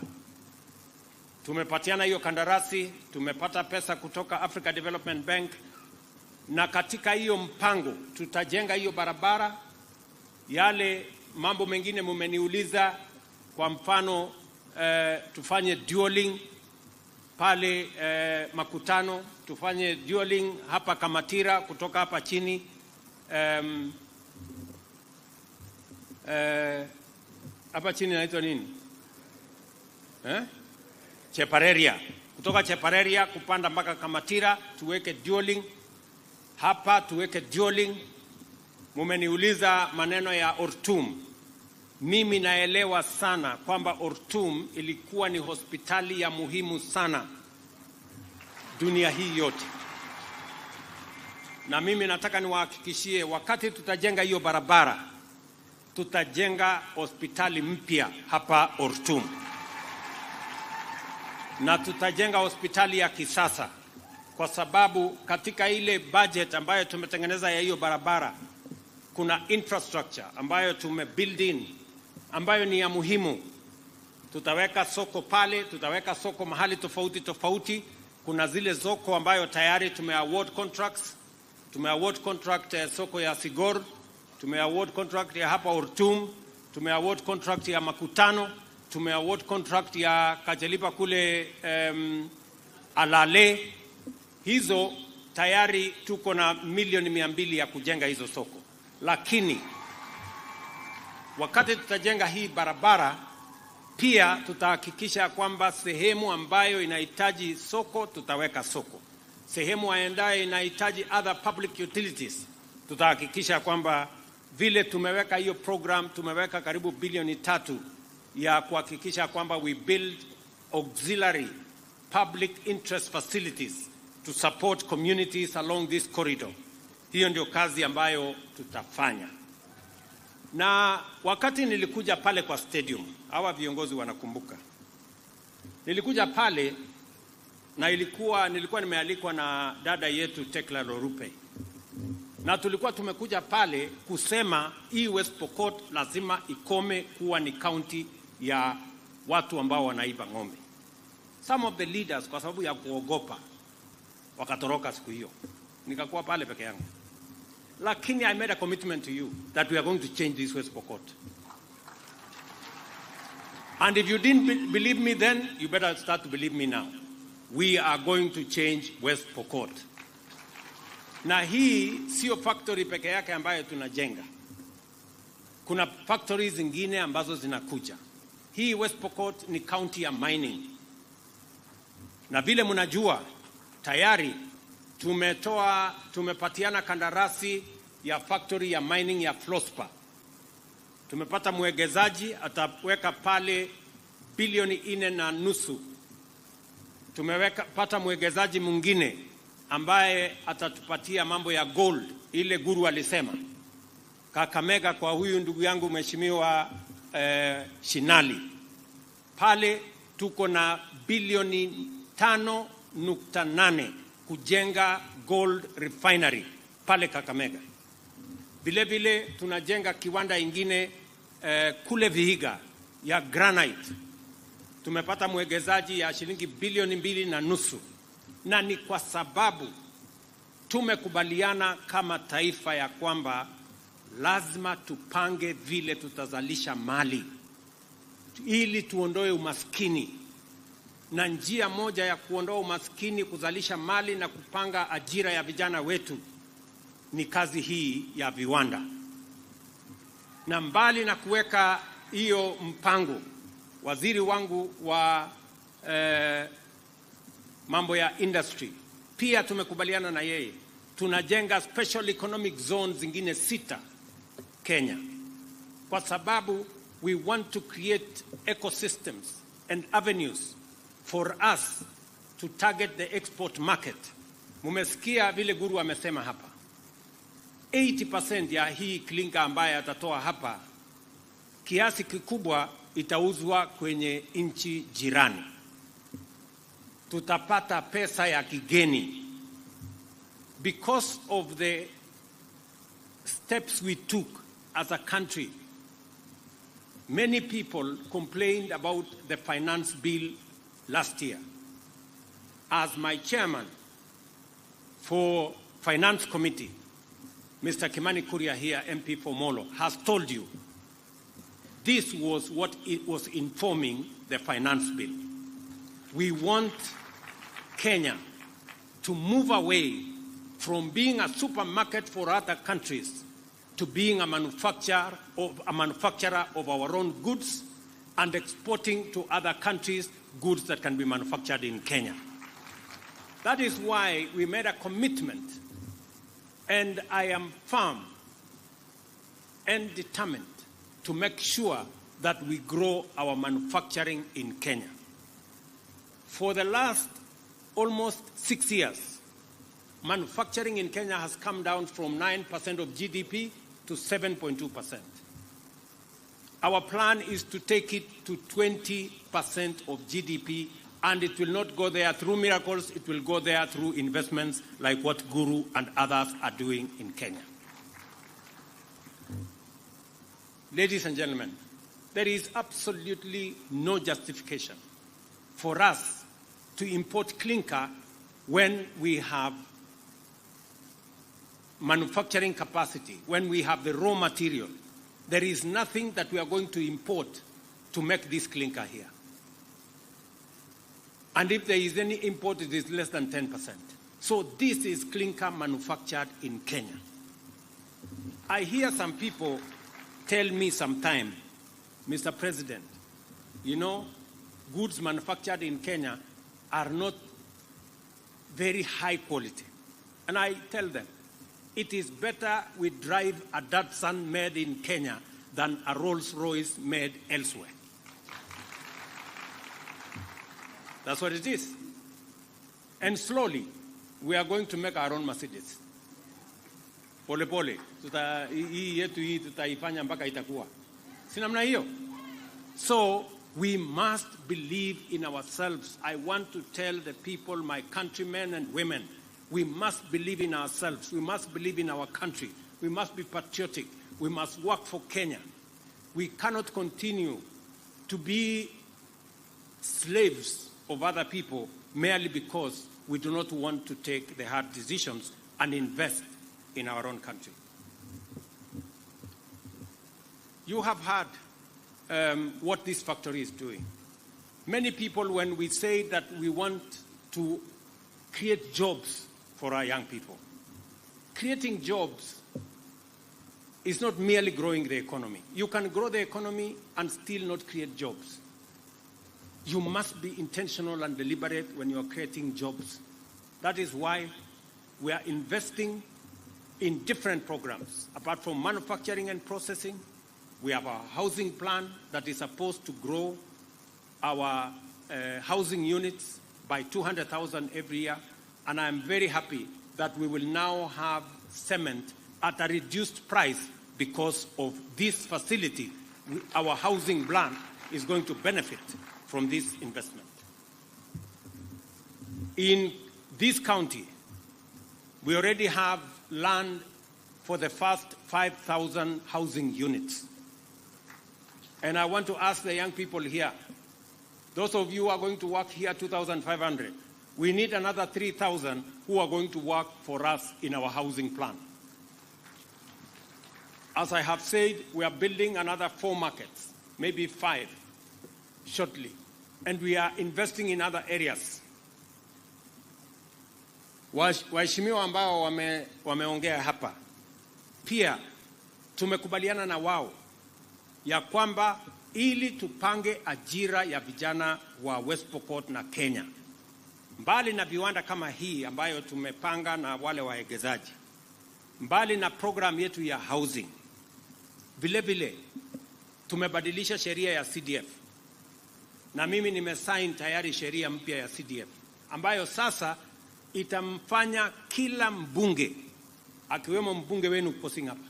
[SPEAKER 11] Tumepatiana hiyo kandarasi, tumepata pesa kutoka Africa Development Bank, na katika hiyo mpango tutajenga hiyo barabara. Yale mambo mengine mumeniuliza, kwa mfano tufanye dualing pale Makutano, tufanye dualing hapa Kamatira kutoka hapa chini, hapa chini inaitwa nini? Chepareria. Kutoka Chepareria kupanda mpaka Kamatira tuweke dualing. Hapa tuweke dualing. Mumeniuliza maneno ya Ortum. Mimi naelewa sana kwamba Ortum ilikuwa ni hospitali ya muhimu sana dunia hii yote. Na mimi nataka niwahakikishie wakati tutajenga hiyo barabara, tutajenga hospitali mpya hapa Ortum. Na tutajenga hospitali ya kisasa, kwa sababu katika ile budget ambayo tumetengeneza ya hiyo barabara kuna infrastructure ambayo tumebuild in ambayo ni ya muhimu. Tutaweka soko pale, tutaweka soko mahali tofauti tofauti. Kuna zile soko ambayo tayari tumeaward contracts. Tumeaward contract ya soko ya Sigor, tumeaward contract ya hapa Ortum, tumeaward contract ya Makutano, tumeaward contract ya Kajelipa kule Alale. Hizo tayari tuko na milioni 200 ya kujenga hizo soko. Lakini wakati tutajenga hii barabara, pia tutahakikisha kwamba sehemu ambayo inahitaji soko tutaweka soko. Sehemu ambayo inahitaji other public utilities tutahakikisha kwamba vile tumeweka hiyo program, tumeweka karibu bilioni 3 ya kuhakikisha kwamba we build auxiliary public interest facilities to support communities along this corridor. Hiyo ndio kazi ambayo tutafanya. Na wakati nilikuja pale kwa stadium, hawa viongozi wanakumbuka, nilikuja pale na nilikuwa nimealikwa na dada yetu Tekla Lorupe, na tulikuwa tumekuja pale kusema hii West Pokot lazima ikome kuwa ni county ya watu ambao wanaiba ng'ombe. Some of the leaders kwa sababu ya kuogopa wakatoroka siku hiyo, nikakuwa pale peke yangu. Lakini I made a commitment to you that we are going to change this West Pokot. And if you didn't believe me then, you better start to believe me now. We are going to change West Pokot. Na hii sio factory peke yake ambayo tunajenga. Kuna factories zingine ambazo zinakuja. Hii West Pokot ni county ya mining. Na vile mnajua tayari tumepatiana kandarasi ya factory ya mining ya Flospa. Tumepata mwegezaji ataweka pale bilioni 4.5. Tumepata mwegezaji mwingine ambaye atatupatia mambo ya gold, ile Guru alisema. Kakamega kwa huyu ndugu yangu mheshimiwa Shinali. Pale tuko na bilioni 5.8 kujenga gold refinery pale Kakamega. Vile vile tunajenga kiwanda ingine kule Vihiga ya granite. Tumepata mwegezaji ya shilingi bilioni 2.5, na ni kwa sababu tumekubaliana kama taifa ya kwamba lazima tupange vile tutazalisha mali ili tuondoe umaskini. Na njia moja ya kuondoa umaskini, kuzalisha mali na kupanga ajira ya vijana wetu ni kazi hii ya viwanda. Na mbali na kuweka hiyo mpango, waziri wangu wa mambo ya industry pia tumekubaliana na yeye, tunajenga special economic zones zingine 6 Kenya, kwa sababu we want to create ecosystems and avenues for us to target the export market. Mumesikia vile Guru amesema hapa, 80% ya hii Clinker ambaye atatoa hapa, kiasi kikubwa itauzwa kwenye nchi jirani. Tutapata pesa ya kigeni. Because of the steps we took as a country, many people complained about the finance bill last year. As my chairman for Finance Committee, Mr. Kimani Kuria here, MP for Molo, has told you, this was what it was informing the finance bill. We want Kenya to move away from being a supermarket for other countries to being a manufacturer of our own goods and exporting to other countries goods that can be manufactured in Kenya. That is why we made a commitment, and I am firm and determined to make sure that we grow our manufacturing in Kenya. For the last almost 6 years, manufacturing in Kenya has come down from 9% of GDP to 7.2%. Our plan is to take it to 20% of GDP, and it will not go there through miracles, it will go there through investments like what Guru and others are doing in Kenya. Ladies and gentlemen, there is absolutely no justification for us to import clinker when we have manufacturing capacity, when we have the raw material. There is nothing that we are going to import to make this clinker here. And if there is any import, it is less than 10%. So this is clinker manufactured in Kenya. I hear some people tell me sometime, Mr. President, you know, goods manufactured in Kenya are not very high quality. And I tell them, it is better we drive a Datsun made in Kenya than a Rolls-Royce made elsewhere. That's what it is. And slowly, we are going to make our own Mercedes. Pole pole, hii yetu hii tutaifanya mpaka itakuwa. Si namna hiyo? So, we must believe in ourselves. I want to tell the people, my countrymen and women, we must believe in ourselves. We must believe in our country. We must be patriotic. We must work for Kenya. We cannot continue to be slaves of other people merely because we do not want to take the hard decisions and invest in our own country. You have heard what this factory is doing. Many people, when we say that we want to create jobs for our young people, creating jobs is not merely growing the economy. You can grow the economy and still not create jobs. You must be intentional and deliberate when you are creating jobs. That is why we are investing in different programs. Apart from manufacturing and processing, we have a housing plan that is supposed to grow our housing units by 200,000 every year. And I'm very happy that we will now have cement at a reduced price because of this facility. Our housing plan is going to benefit from this investment. In this county, we already have land for the first 5,000 housing units. And I want to ask the young people here, those of you who are going to work here 2,500, we need another 3,000 who are going to work for us in our housing plan. As I have said, we are building another 4 markets, maybe 5 shortly. And we are investing in other areas. Waheshimiwa ambao wameongea hapa, pia tumekubaliana na wao ya kwamba ili tupange ajira ya vijana wa West Pokot na Kenya, mbali na viwanda kama hii ambayo tumepanga na wale waegezaji, mbali na program yetu ya housing, vile vile tumebadilisha sheria ya CDF. Na mimi nimesign tayari sheria mpya ya CDF ambayo sasa itamfanya kila mbunge, akiwemo mbunge wenu posing hapa,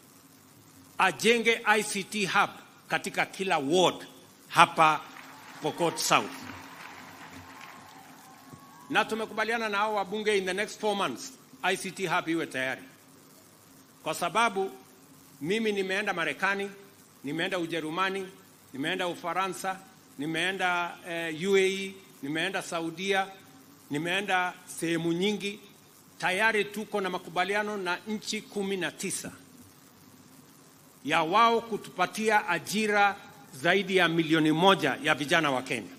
[SPEAKER 11] ajenge ICT hub katika kila ward hapa Pokot South. Na tumekubaliana na hao wabunge in the next 4 months ICT hub iwe tayari. Kwa sababu mimi nimeenda Marekani, nimeenda Ujerumani, nimeenda Ufaransa, nimeenda UAE, nimeenda Saudia, nimeenda sehemu nyingi. Tayari tuko na makubaliano na nchi 19 ya wao kutupatia ajira zaidi ya 1,000,000 ya vijana wa Kenya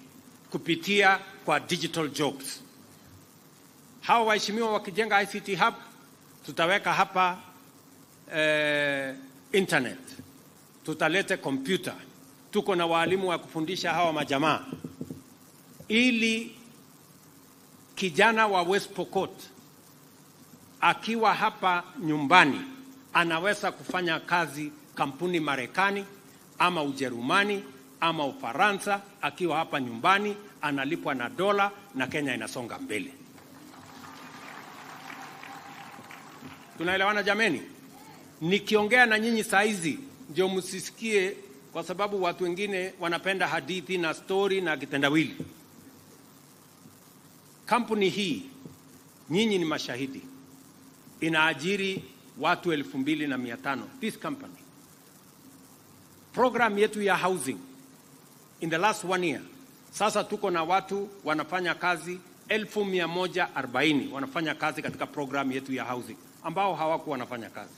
[SPEAKER 11] kupitia kwa digital jobs. Hao waheshimiwa wakijenga ICT hub, tutaweka hapa internet, tutalete kompyuta, tuko na walimu wa kufundisha hawa majamaa, ili kijana wa West Pokot akiwa hapa nyumbani anaweza kufanya kazi kampuni Marekani ama Ujerumani ama Ufaransa, akiwa hapa nyumbani analipwa na dola na Kenya inasonga mbele. Tunaelewana jameni? Nikiongea na nyinyi saa hizi ndio msisikie, kwa sababu watu wengine wanapenda hadithi na story na kitendawili. Kampuni hii, nyinyi ni mashahidi, inaajiri watu 2,500. This company. Program yetu ya housing in the last 1 year, sasa tuko na watu wanafanya kazi 1,140 wanafanya kazi katika program yetu ya housing ambao hawakuwa wanafanya kazi.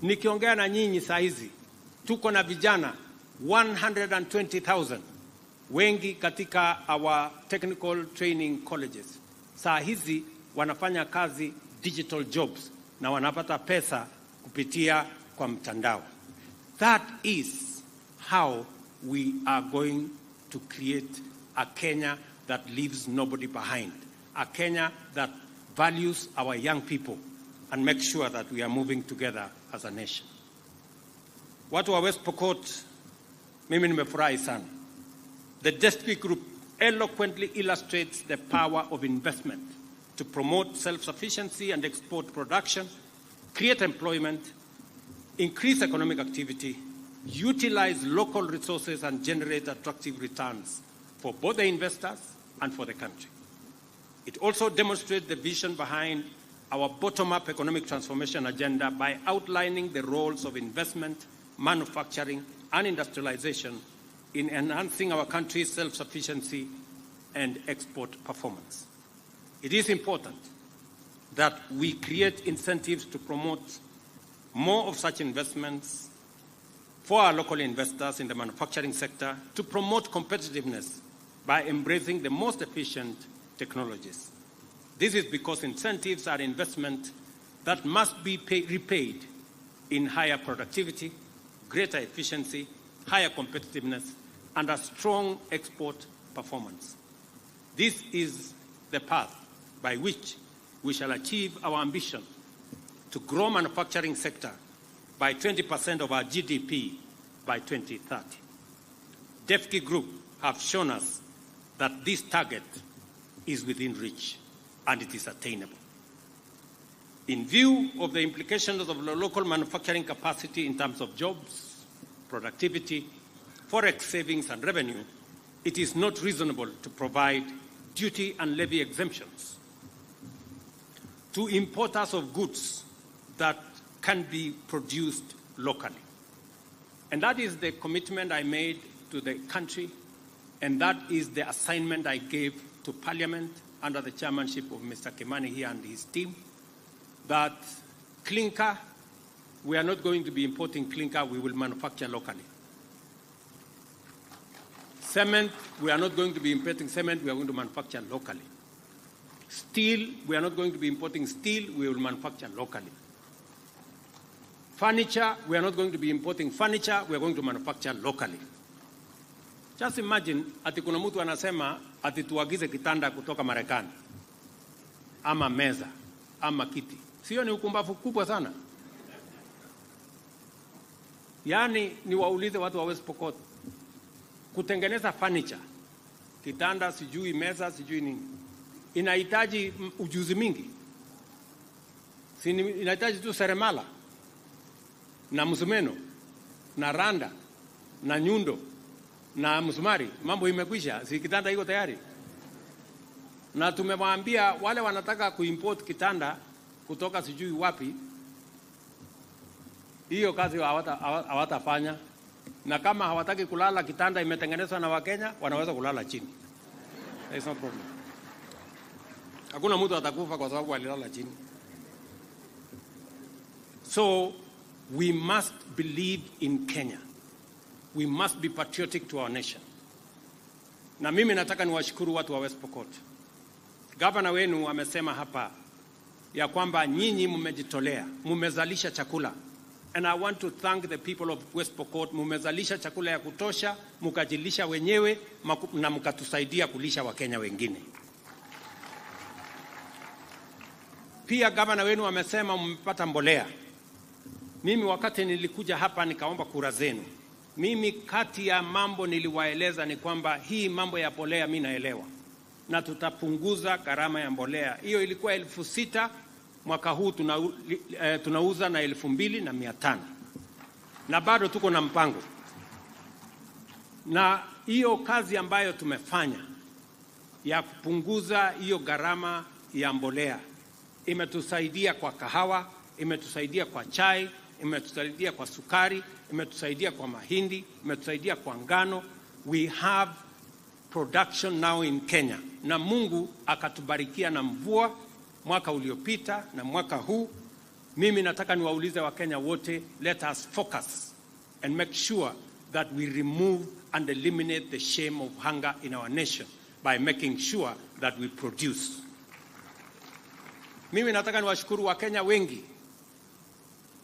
[SPEAKER 11] Nikiongea na nyinyi saa hizi tuko na vijana 120,000 wengi katika our technical training colleges. Saa hizi wanafanya kazi digital jobs na wanapata pesa kupitia kwa mtandao. That is how we are going to create a Kenya that leaves nobody behind. A Kenya that values our young people and makes sure that we are moving together as a nation. Watu wa West Pokot, mimi nimefurahi sana. The district group eloquently illustrates the power of investment to promote self-sufficiency and export production, create employment, increase economic activity, utilize local resources, and generate attractive returns for both the investors and for the country. It also demonstrates the vision behind our bottom-up economic transformation agenda by outlining the roles of investment, manufacturing, and industrialization in enhancing our country's self-sufficiency and export performance. It is important that we create incentives to promote more of such investments for our local investors in the manufacturing sector, to promote competitiveness by embracing the most efficient technologies. This is because incentives are investment that must be repaid in higher productivity, greater efficiency, higher competitiveness, and a strong export performance. This is the path by which we shall achieve our ambition to grow manufacturing sector by 20% of our GDP by 2030. DEFCI Group have shown us that this target is within reach and it is attainable. In view of the implications of the local manufacturing capacity in terms of jobs, productivity, forex savings, and revenue, it is not reasonable to provide duty and levy exemptions to importers of goods that can be produced locally. And that is the commitment I made to the country, and that is the assignment I gave to Parliament under the chairmanship of Mr. Kimani here and his team, that clinker, we are not going to be importing clinker, we will manufacture locally. Cement, we are not going to be importing cement, we are going to manufacture locally. Steel, we are not going to be importing steel, we will manufacture locally. Furniture, we are not going to be importing furniture, we are going to manufacture locally. Just imagine, ati kuna mtu anasema ati tuagize kitanda kutoka Marekani, ama meza, ama kiti. Sio ni ukumbafu kubwa sana? Yaani ni waulize watu wa West Pokot, kutengeneza furniture, kitanda, sijui meza, sijui nini, inahitaji ujuzi mingi. Inahitaji tu seremala, na msumeno, na randa, na nyundo, na msumari, mambo imekwisha, si kitanda iko tayari. Na tumemwambia wale wanataka kuimport kitanda kutoka sijui wapi, hiyo kazi hawatafanya. Na kama hawataki kulala kitanda imetengenezwa na Wakenya, wanaweza kulala chini. There is no problem. Hakuna mtu atakufa kwa sababu alilala chini. So we must believe in Kenya. We must be patriotic to our nation. Na mimi nataka niwashukuru watu wa West Pokot. Gavana wenu amesema hapa ya kwamba nyinyi mmejitolea, mmezalisha chakula. And I want to thank the people of West Pokot. Mmezalisha chakula ya kutosha, mkajilisha wenyewe na mkatusaidia kulisha Wakenya wengine. Pia gavana wenu amesema mmepata mbolea. Mimi wakati nilikuja hapa nikaomba kura zenu, mimi kati ya mambo niliwaeleza ni kwamba hii mambo ya mbolea mimi naelewa, na tutapunguza gharama ya mbolea. Hiyo ilikuwa 6,000, mwaka huu tunauza na 2,500, na bado tuko na mpango. Na hiyo kazi ambayo tumefanya ya kupunguza hiyo gharama ya mbolea imetusaidia kwa kahawa, imetusaidia kwa chai, imetusaidia kwa sukari, imetusaidia kwa mahindi, imetusaidia kwa ngano. We have production now in Kenya. Na Mungu akatubarikia na mvua mwaka uliopita na mwaka huu. Mimi nataka niwaulize Wakenya wote, let us focus and make sure that we remove and eliminate the shame of hunger in our nation by making sure that we produce. Mimi nataka niwashukuru Wakenya wengi.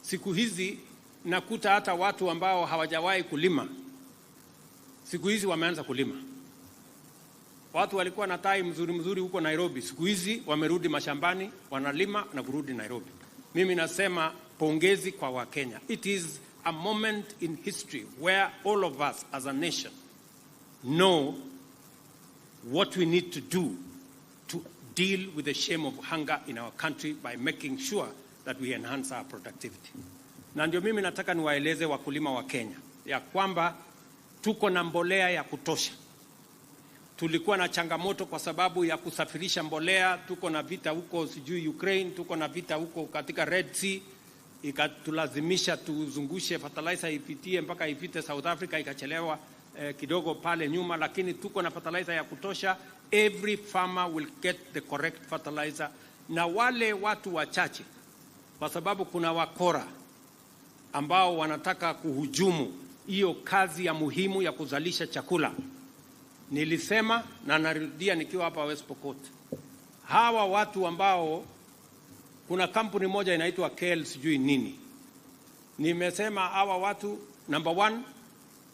[SPEAKER 11] Siku hizi nakuta hata watu ambao hawajawahi kulima, siku hizi wameanza kulima. Watu walikuwa na tai mzuri huko Nairobi, siku hizi wamerudi mashambani, wanalima na kurudi Nairobi. Mimi nasema pongezi kwa Wakenya. It is a moment in history where all of us as a nation know what we need to do to deal with the shame of hunger in our country by making sure that we enhance our productivity. Na ndio mimi nataka niwaeleze wakulima wa Kenya ya kwamba tuko na mbolea ya kutosha. Tulikuwa na changamoto kwa sababu ya kusafirisha mbolea, tuko na vita huko sijui Ukraine, tuko na vita huko katika Red Sea, ikatulazimisha tuzungushe fertilizer ipitie mpaka ipite South Africa, ikachelewa kidogo pale nyuma, lakini tuko na fertilizer ya kutosha. Every farmer will get the correct fertilizer. Na wale watu wachache, kwa sababu kuna wakora ambao wanataka kuhujumu hiyo kazi ya muhimu ya kuzalisha chakula. Nilisema na narudia nikiwa hapa West Pokot, hawa watu ambao, kuna kampuni moja inaitwa KL sijui nini, nimesema hawa watu, number one,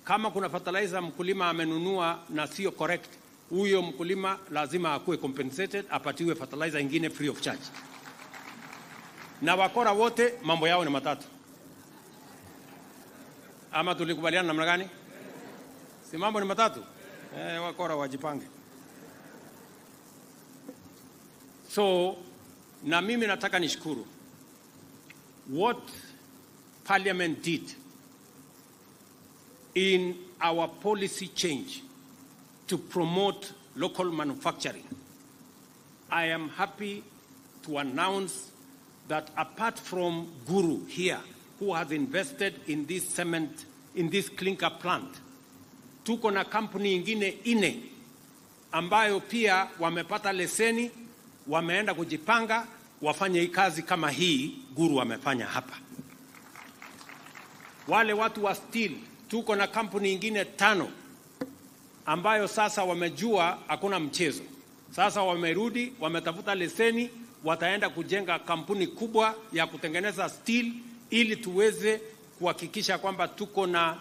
[SPEAKER 11] kama kuna fertilizer mkulima amenunua na sio correct, huyo mkulima lazima akuwe compensated, apatiwe fertilizer ingine free of charge. Na wakora wote mambo yao ni matatu. Ama tulikubaliana namna gani? Si mambo ni matatu? Wakora wajipange. So, na mimi nataka nishukuru what Parliament did in our policy change to promote local manufacturing. I am happy to announce that apart from Guru here, who has invested in this cement, in this clinker plant, tuko na kampuni ingine 4 ambayo pia wamepata leseni, wameenda kujipanga wafanye hii kazi kama hii Guru wamefanya hapa. Wale watu wa steel, tuko na kampuni ingine 5 ambayo sasa wamejua hakuna mchezo. Sasa wamerudi, wametafuta leseni, wataenda kujenga kampuni kubwa ya kutengeneza steel ili tuweze kuhakikisha kwamba tuko na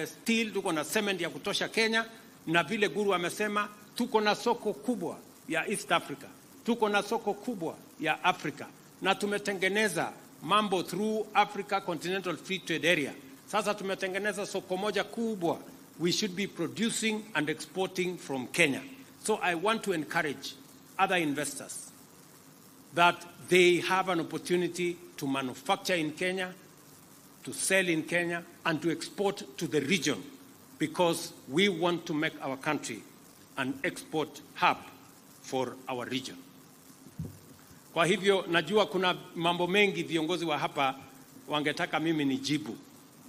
[SPEAKER 11] steel, tuko na cement ya kutosha Kenya. Na vile Guru amesema, tuko na soko kubwa ya East Africa, tuko na soko kubwa ya Africa, na tumetengeneza mambo through Africa Continental Free Trade Area. Sasa tumetengeneza soko moja kubwa. We should be producing and exporting from Kenya. So I want to encourage other investors that they have an opportunity to manufacture in Kenya, to sell in Kenya, and to export to the region, because we want to make our country an export hub for our region. Kwa hivyo najua kuna mambo mengi viongozi wa hapa wangetaka mimi nijibu.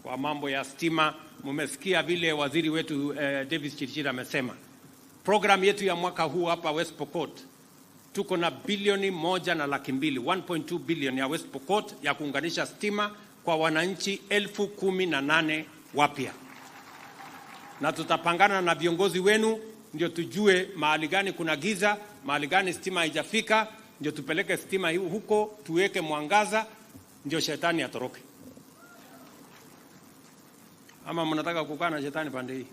[SPEAKER 11] Kwa mambo ya stima, mumesikia vile waziri wetu Davis Chirchir amesema. Program yetu ya mwaka huu hapa West Pokot, tuko na bilioni 1.2 1.2 billion ya West Pokot ya kuunganisha stima kwa wananchi 18,000 wapya. Na tutapangana na viongozi wenu ndio tujue mahali gani kuna giza, mahali gani stima haijafika, ndio tupeleke stima huko, tuweke mwangaza, ndio shetani atoroke. Ama mnataka kukaa na shetani pande hii?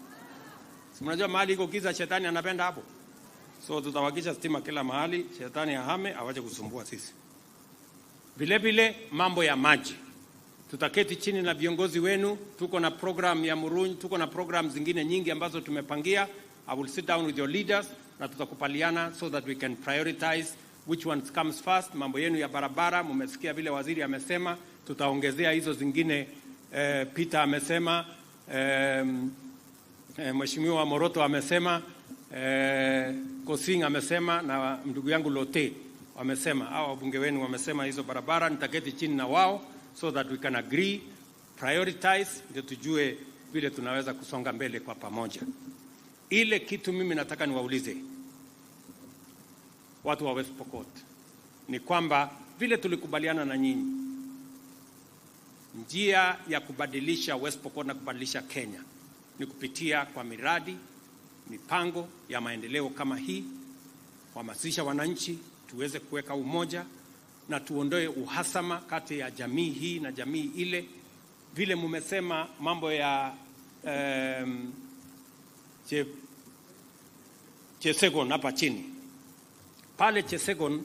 [SPEAKER 11] Si mnajua mahali iko giza shetani anapenda hapo. So tutawakisha stima kila mahali, shetani ahame, awache kusumbua sisi. Vile vile mambo ya maji, tutaketi chini na viongozi wenu, tuko na program ya Murunyi, tuko na program zingine nyingi ambazo tumepangia. I will sit down with your leaders na tutakupaliana so that we can prioritize which ones comes first. Mambo yenu ya barabara, mumesikia vile waziri amesema, tutaongezea hizo zingine. Peter amesema, Mheshimiwa Moroto amesema, Kosing amesema, na ndugu yangu Lote wamesema, hao wabunge wenu wamesema hizo barabara. Nitaketi chini na wao so that we can agree, prioritize, ndio tujue vile tunaweza kusonga mbele kwa pamoja. Ile kitu mimi nataka niwaulize watu wa West Pokot ni kwamba vile tulikubaliana na nyinyi, njia ya kubadilisha West Pokot na kubadilisha Kenya ni kupitia kwa miradi, mipango ya maendeleo kama hii, kuhamasisha wananchi, tuweze kuweka umoja na tuondoe uhasama kati ya jamii hii na jamii ile. Vile mumesema mambo ya Chesegon hapa chini. Pale Chesegon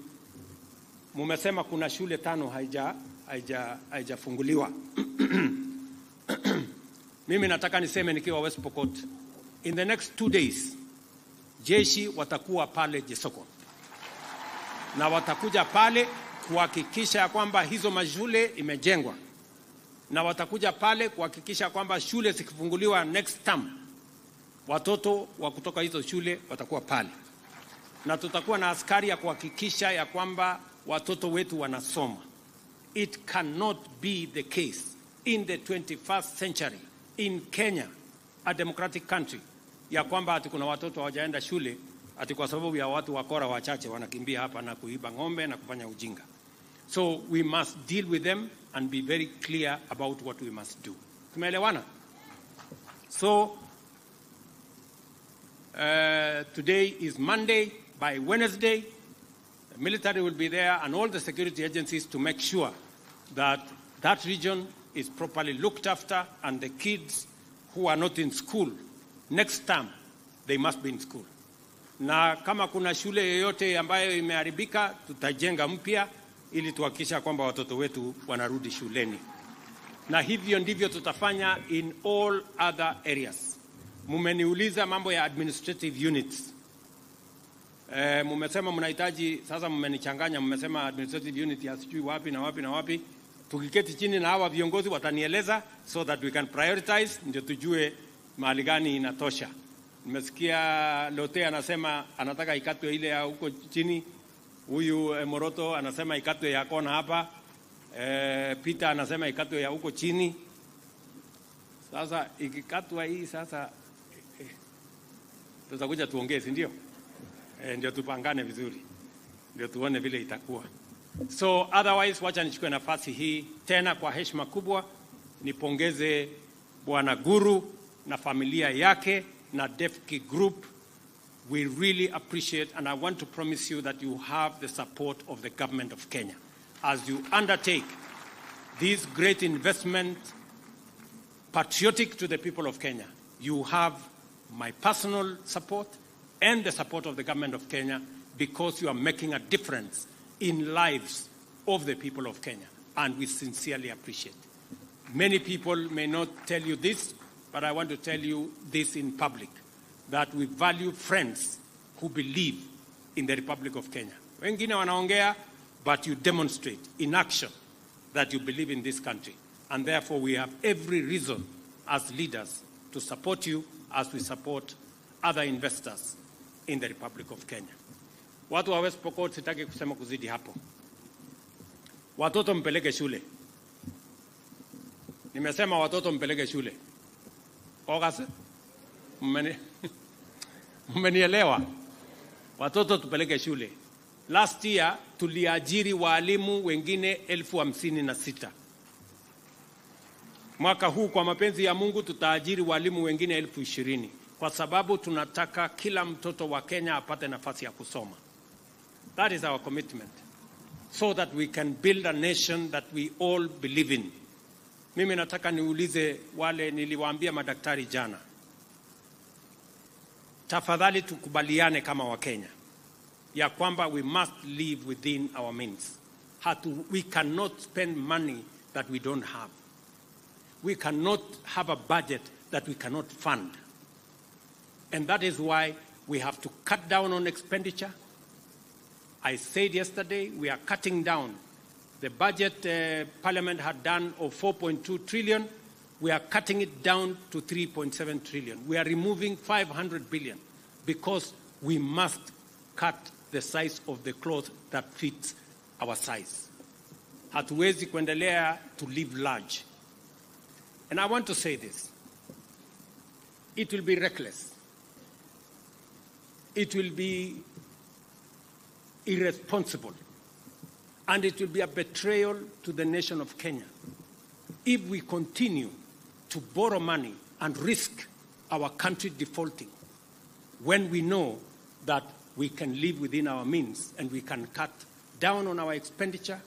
[SPEAKER 11] mumesema kuna shule 5 haijafunguliwa. Mimi nataka niseme nikiwa West Pokot, in the next 2 days jeshi watakuwa pale Jesoko, na watakuja pale kuhakikisha kwamba hizo mashule imejengwa, na watakuja pale kuhakikisha kwamba shule zikifunguliwa next term, watoto wa kutoka hizo shule watakuwa pale, na tutakuwa na askari ya kuhakikisha ya kwamba watoto wetu wanasoma. It cannot be the case in the 21st century in Kenya, a democratic country, ya kwamba ati kuna watoto hawajaenda shule ati kwa sababu ya watu wakora wachache wanakimbia hapa na kuiba ng'ombe na kufanya ujinga. So we must deal with them and be very clear about what we must do. Tumeelewana? So today is Monday. By Wednesday, the military will be there and all the security agencies to make sure that that region is properly looked after, and the kids who are not in school, next term, they must be in school. Na kama kuna shule yoyote ambayo imeharibika, tutajenga mpya ili tuhakikisha kwamba watoto wetu wanarudi shuleni. Na hivyo ndivyo tutafanya in all other areas. Mumeniuliza mambo ya administrative units. Mumesema mnahitaji, sasa mmenichanganya, mmesema administrative unit ya sijui wapi na wapi na wapi. Tukiketi chini na hawa viongozi watanieleza so that we can prioritize, ndio tujue mahali gani inatosha. Nimesikia Lote anasema anataka ikatwe ile ya huko chini. Huyu Moroto anasema ikatwe ya kona hapa. Peter anasema ikatwe ya huko chini. Sasa ikikatwa hii sasa tutakuja tuongee, si ndio? Ndio tupangane vizuri, ndio tuone vile itakuwa. So otherwise, wacha nichukue nafasi hii tena kwa heshima kubwa nipongeze Bwana Guru na familia yake na Defki Group. We really appreciate, and I want to promise you that you have the support of the government of Kenya as you undertake this great investment patriotic to the people of Kenya. You have my personal support and the support of the government of Kenya, because you are making a difference in lives of the people of Kenya, and we sincerely appreciate. Many people may not tell you this, but I want to tell you this in public, that we value friends who believe in the Republic of Kenya. Wengine wanaongea, but you demonstrate in action that you believe in this country, and therefore we have every reason as leaders to support you as we support other investors in the Republic of Kenya. Watu wa West Pokot, sitaki kusema kuzidi hapo. Watoto mpeleke shule. Nimesema watoto mpeleke shule. Ogase? Mmenielewa? Watoto tupeleke shule. Last year tuliajiri walimu wengine 56,000. Mwaka huu kwa mapenzi ya Mungu tutaajiri walimu wengine 20,000, kwa sababu tunataka kila mtoto wa Kenya apate nafasi ya kusoma. That is our commitment, so that we can build a nation that we all believe in. Mimi nataka niulize wale niliwaambia madaktari jana, tafadhali tukubaliane kama wa Kenya ya kwamba we must live within our means. We cannot spend money that we don't have. We cannot have a budget that we cannot fund. And that is why we have to cut down on expenditure. I said yesterday we are cutting down. The budget Parliament had done of 4.2 trillion, we are cutting it down to 3.7 trillion. We are removing 500 billion because we must cut the size of the cloth that fits our size. Hatuwezi kuendelea to live large. And I want to say this. It will be reckless. It will be irresponsible. And it will be a betrayal to the nation of Kenya if we continue to borrow money and risk our country defaulting when we know that we can live within our means and we can cut down on our expenditure,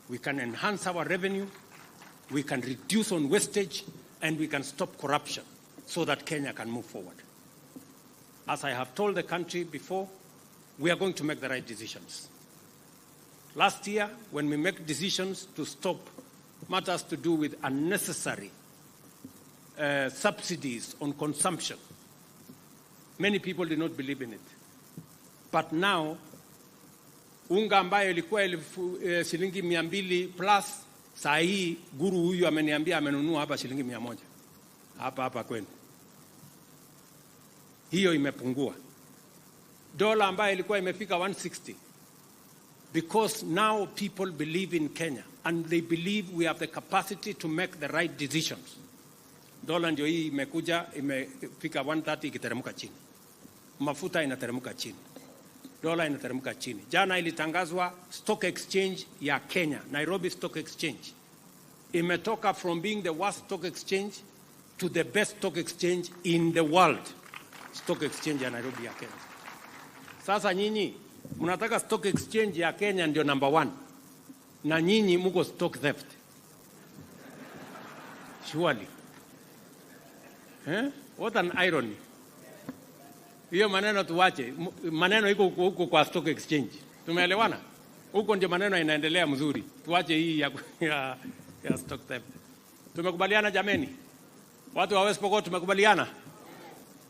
[SPEAKER 11] we can enhance our revenue, we can reduce on wastage, and we can stop corruption so that Kenya can move forward. As I have told the country before, we are going to make the right decisions. Last year, when we make decisions to stop matters to do with unnecessary subsidies on consumption, Many people did not believe in it. But now, unga ambayo ilikuwa shilingi 200 plus, saa hii guru huyu ameniambia amenunua hapa shilingi 100. Hapa kwenu. Hiyo imepungua. Dola ambayo ilikuwa imefika 160. Because now people believe in Kenya and they believe we have the capacity to make the right decisions. Dola ndio hii imekuja imefika 130 ikiteremka chini. Mafuta inateremka chini. Dola inateremka chini. Jana ilitangazwa stock exchange ya Kenya, Nairobi Stock Exchange. Imetoka from being the worst stock exchange to the best stock exchange in the world. Stock exchange ya Nairobi ya Kenya. Sasa nyinyi mnataka stock exchange ya Kenya ndio number 1. Na nyinyi mko stock theft. Surely. What an irony. Hiyo maneno tuwache. Maneno iko huko kwa stock exchange. Tumeelewana? Huko ndio maneno inaendelea mzuri. Tuwache hii ya stock theft. Tumekubaliana jameni? Watu wa West Pokot tumekubaliana?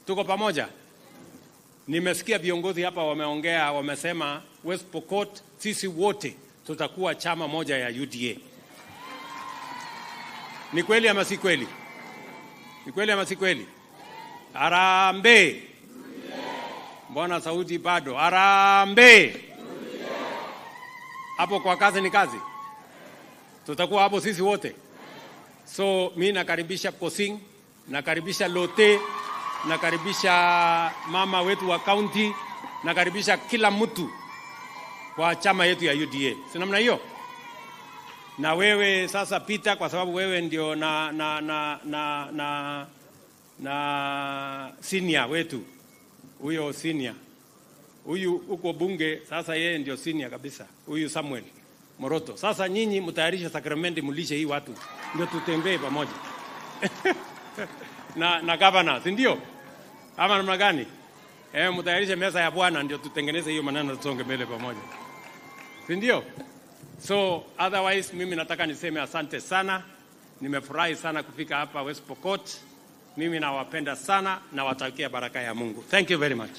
[SPEAKER 11] Tuko pamoja? Nimesikia viongozi hapa wameongea, wamesema West Pokot sisi wote tutakuwa chama moja ya UDA. Ni kweli ama si kweli? Ni kweli ama si kweli? Harambee. Mbona sauti bado? Harambee. Hapo kwa kazi ni kazi. Tutakuwa hapo sisi wote. So mimi nakaribisha Kosing, nakaribisha Lote, nakaribisha mama wetu wa county, nakaribisha kila mtu kwa chama yetu ya UDA. Si namna hiyo? Na wewe sasa Peter, kwa sababu wewe ndio na senior wetu. Huyo senior. Huyu uko bunge, sasa yeye ndio senior kabisa. Huyu Samuel Moroto. Sasa nyinyi mtayarisha sakramenti mulishe hii watu. Ndio tutembee pamoja. na governor, si ndio? Ama namna gani? Mtayarishe meza ya Bwana ndio tutengeneze hiyo maneno tusonge mbele pamoja. Si ndio? So otherwise mimi nataka niseme asante sana. Nimefurahi sana kufika hapa West Pokot. Mimi nawapenda sana na watakia baraka ya Mungu. Thank you very much.